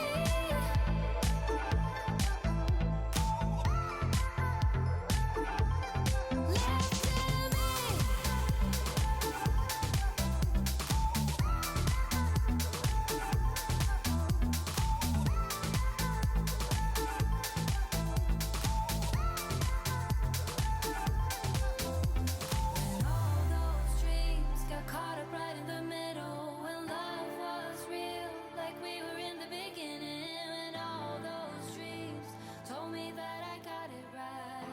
Left in me. When all those dreams got caught up right in the middle, when love was real, like we were in the beginning, when all those dreams told me that I got it right.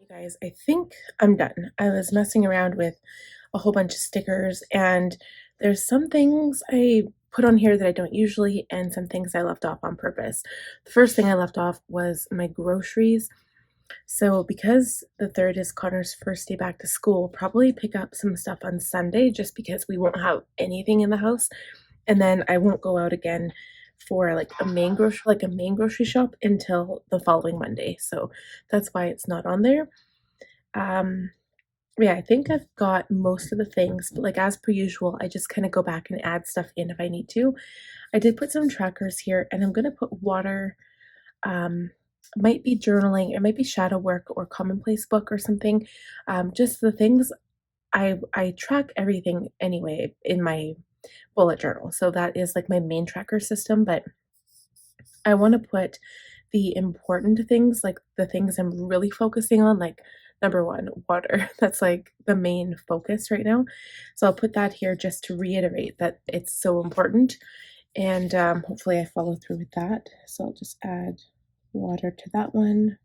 You guys, I think I'm done. I was messing around with a whole bunch of stickers, and there's some things I put on here that I don't usually, and some things I left off on purpose. The first thing I left off was my groceries. So because the 3rd is Connor's first day back to school, probably pick up some stuff on Sunday just because we won't have anything in the house. And then I won't go out again for like a main grocery shop until the following Monday. So that's why it's not on there. Yeah, I think I've got most of the things, but like as per usual, I just kind of go back and add stuff in if I need to. I did put some trackers here, and I'm gonna put water might be journaling, it might be shadow work or commonplace book or something. Just the things I track everything anyway in my bullet journal. So that is like my main tracker system, but I want to put the important things, like the things I'm really focusing on, like number one, water. That's like the main focus right now. So I'll put that here just to reiterate that it's so important. And hopefully I follow through with that. So I'll just add water to that one.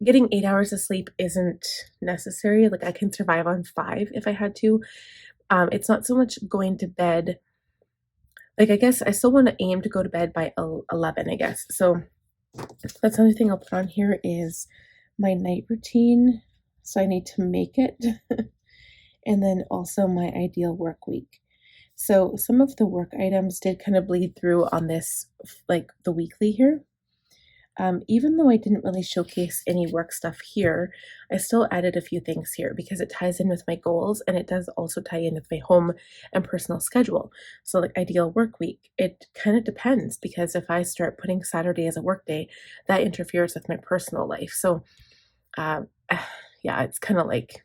Getting 8 hours of sleep isn't necessary. Like I can survive on 5 if I had to. It's not so much going to bed. Like I guess I still want to aim to go to bed by 11, I guess. So that's another thing I'll put on here is my night routine. So I need to make it. And then also my ideal work week. So some of the work items did kind of bleed through on this, like the weekly here. Even though I didn't really showcase any work stuff here, I still added a few things here because it ties in with my goals and it does also tie in with my home and personal schedule. So like ideal work week, it kind of depends because if I start putting Saturday as a work day, that interferes with my personal life. So yeah, it's kind of like,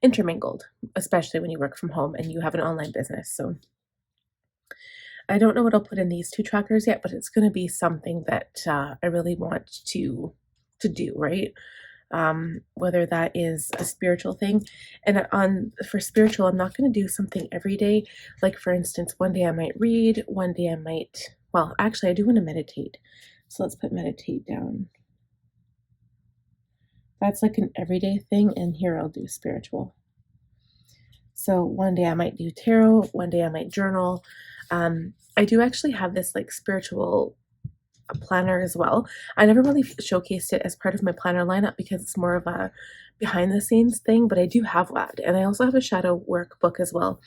intermingled, especially when you work from home and you have an online business. So I don't know what I'll put in these 2 trackers yet, but it's going to be something that I really want to do, right? Whether that is a spiritual thing. And for spiritual, I'm not going to do something every day. Like for instance, one day I might read, one day I might, well, actually I do want to meditate. So let's put meditate down. That's like an everyday thing. And here I'll do spiritual. So one day I might do tarot, one day I might journal. I do actually have this like spiritual planner as well. I never really showcased it as part of my planner lineup because it's more of a behind the scenes thing, but I do have that. And I also have a shadow work book as well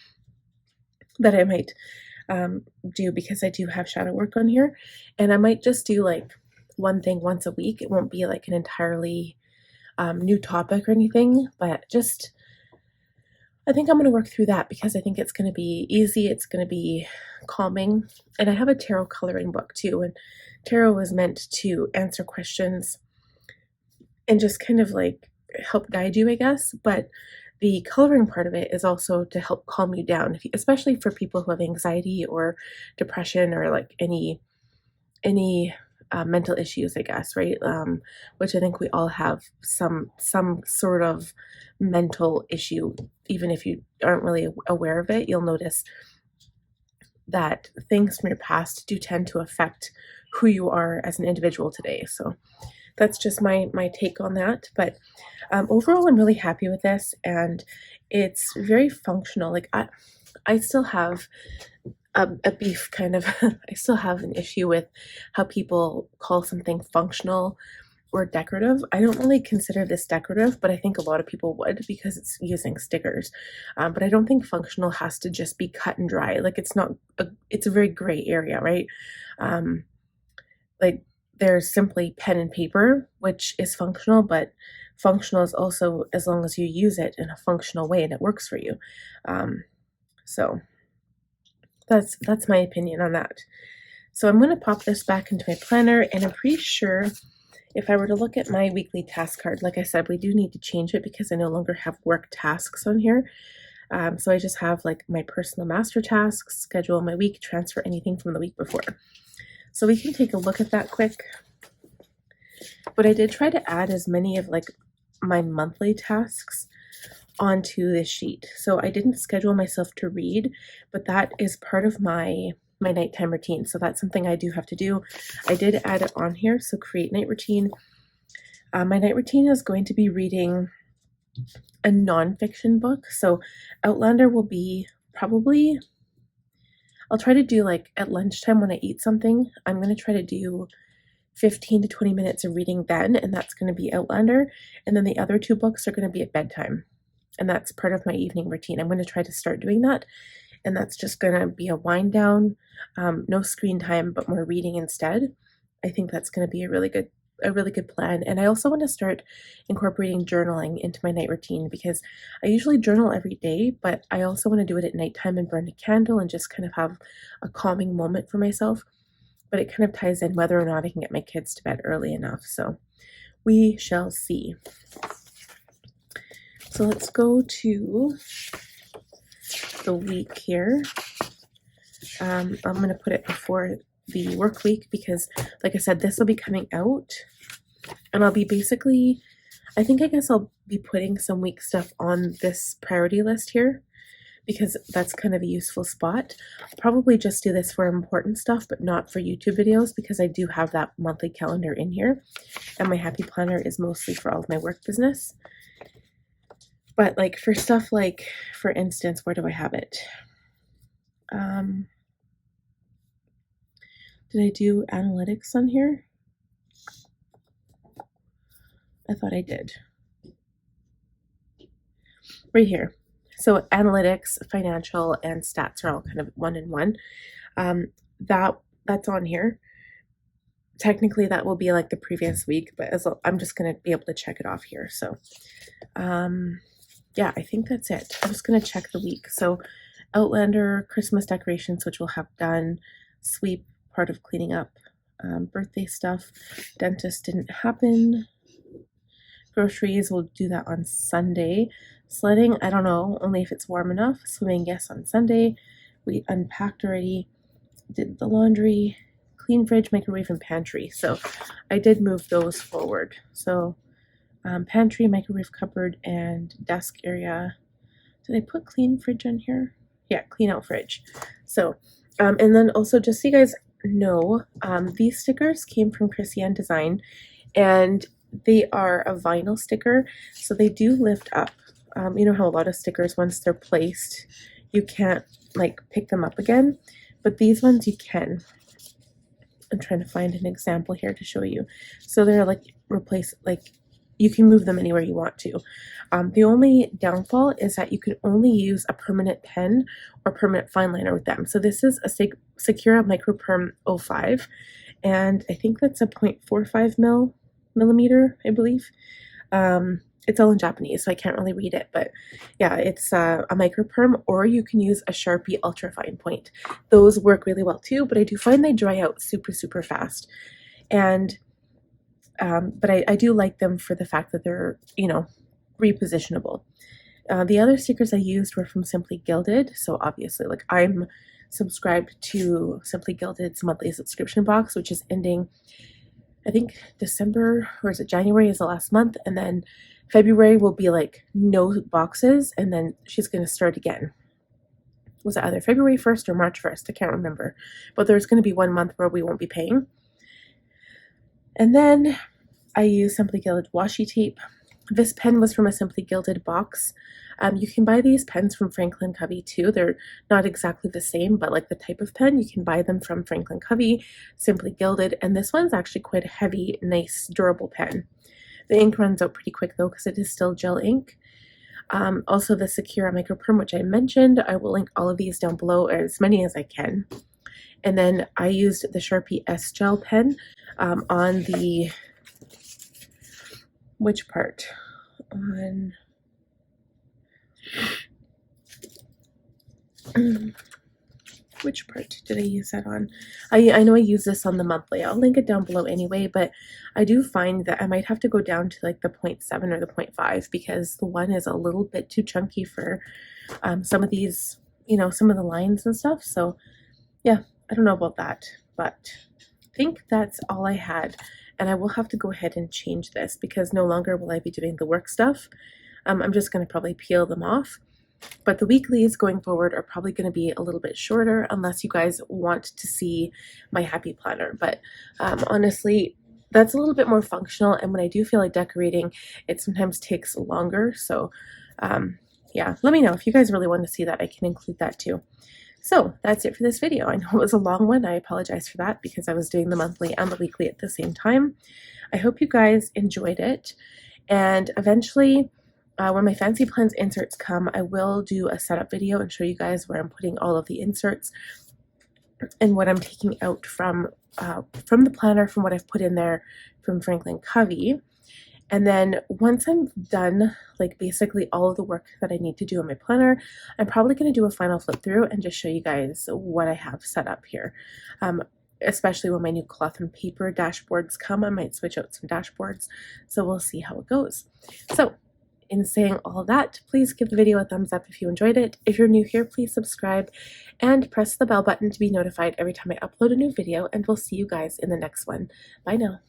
that I might do because I do have shadow work on here. And I might just do like one thing once a week. It won't be like an entirely new topic or anything, but just I think I'm going to work through that because I think it's going to be easy. It's going to be calming. And I have a tarot coloring book too. And tarot is meant to answer questions and just kind of like help guide you, I guess. But the coloring part of it is also to help calm you down, especially for people who have anxiety or depression or like any mental issues, I guess, right? Which I think we all have some sort of mental issue. Even if you aren't really aware of it, you'll notice that things from your past do tend to affect who you are as an individual today. So that's just my take on that. But overall, I'm really happy with this, and it's very functional. Like I still have a beef kind of, I still have an issue with how people call something functional or decorative. I don't really consider this decorative, but I think a lot of people would because it's using stickers. But I don't think functional has to just be cut and dry. Like it's a very gray area, right? Like there's simply pen and paper, which is functional, but functional is also as long as you use it in a functional way and it works for you. So that's my opinion on that. So I'm going to pop this back into my planner, and I'm pretty sure if I were to look at my weekly task card, like I said, we do need to change it because I no longer have work tasks on here. So I just have like my personal master tasks, schedule my week, transfer anything from the week before. So we can take a look at that quick. But I did try to add as many of like my monthly tasks onto this sheet. So I didn't schedule myself to read, but that is part of my nighttime routine. So that's something I do have to do. I did add it on here. So create night routine. My night routine is going to be reading a nonfiction book. So Outlander will be probably, I'll try to do like at lunchtime when I eat something, I'm going to try to do 15 to 20 minutes of reading then, and that's going to be Outlander. And then the other 2 books are going to be at bedtime. And that's part of my evening routine. I'm going to try to start doing that. And that's just going to be a wind down, no screen time, but more reading instead. I think that's going to be a really good plan. And I also want to start incorporating journaling into my night routine because I usually journal every day, but I also want to do it at nighttime and burn a candle and just kind of have a calming moment for myself. but it kind of ties in whether or not I can get my kids to bed early enough. So we shall see. So let's go to the week here. I'm going to put it before the work week because, like I said, this will be coming out, and I'll be basically, I guess I'll be putting some week stuff on this priority list here because that's kind of a useful spot. I'll probably just do this for important stuff, but not for YouTube videos because I do have that monthly calendar in here, and my happy planner is mostly for all of my work business. But like for stuff like, for instance, where do I have it? Did I do analytics on here? I thought I did. Right here. So analytics, financial, and stats are all kind of one in one. That's on here. Technically, that will be like the previous week, but I'm just going to be able to check it off here. So, yeah, I think that's it. I'm just going to check the week. So, Outlander, Christmas decorations, which we'll have done, sweep, part of cleaning up, birthday stuff, dentist didn't happen, groceries, we'll do that on Sunday. Sledding, I don't know, only if it's warm enough. Swimming, yes, on Sunday. We unpacked already, did the laundry, clean fridge, microwave, and pantry. So I did move those forward. So pantry, microwave, cupboard, and desk area. Did I put clean fridge on here? Yeah, clean out fridge. So, and then also just so you guys know, these stickers came from Christiane Design, and they are a vinyl sticker, so they do lift up. You know how a lot of stickers, once they're placed, you can't like pick them up again, but these ones you can. I'm trying to find an example here to show you. So they're like you can move them anywhere you want to. The only downfall is that you can only use a permanent pen or permanent fine liner with them. So this is a Secura Micro Perm 05, and I think that's a 0.45 millimeter, I believe. It's all in Japanese, so I can't really read it, but yeah, it's a micro perm, or you can use a Sharpie ultra fine point. Those work really well too, but I do find they dry out super, super fast. And but I do like them for the fact that they're, you know, repositionable. The other stickers I used were from Simply Gilded, so obviously, like, I'm subscribed to Simply Gilded's monthly subscription box, which is ending, I think, December, or is it January is the last month, and then February will be like no boxes, and then she's going to start again. Was it either February 1st or March 1st? I can't remember, but there's going to be 1 month where we won't be paying. And then I use Simply Gilded washi tape. This pen was from a Simply Gilded box. You can buy these pens from Franklin Covey too. They're not exactly the same, but like the type of pen, you can buy them from Franklin Covey, Simply Gilded, and this one's actually quite a heavy, nice, durable pen. The ink runs out pretty quick though because it is still gel ink. Also the Secura Micro Perm, which I mentioned. I will link all of these down below, as many as I can. And then I used the Sharpie S Gel pen on the, which part? On which part did I use that on? I know I use this on the monthly. I'll link it down below anyway, but I do find that I might have to go down to like the 0.7 or the 0.5 because the one is a little bit too chunky for some of these, you know, some of the lines and stuff. So yeah, I don't know about that, but I think that's all I had. And I will have to go ahead and change this because no longer will I be doing the work stuff. I'm just going to probably peel them off. But the weeklies going forward are probably going to be a little bit shorter unless you guys want to see my happy planner. But honestly, that's a little bit more functional. And when I do feel like decorating, it sometimes takes longer. So yeah, let me know if you guys really want to see that. I can include that too. So that's it for this video. I know it was a long one. I apologize for that because I was doing the monthly and the weekly at the same time. I hope you guys enjoyed it. And eventually, when my Fancy Plans inserts come, I will do a setup video and show you guys where I'm putting all of the inserts and what I'm taking out from the planner, from what I've put in there from Franklin Covey. And then once I'm done, like basically all of the work that I need to do in my planner, I'm probably going to do a final flip through and just show you guys what I have set up here. especially when my new cloth and paper dashboards come. I might switch out some dashboards, so we'll see how it goes. So in saying all that, please give the video a thumbs up if you enjoyed it. If you're new here, please subscribe and press the bell button to be notified every time I upload a new video, and we'll see you guys in the next one. Bye now.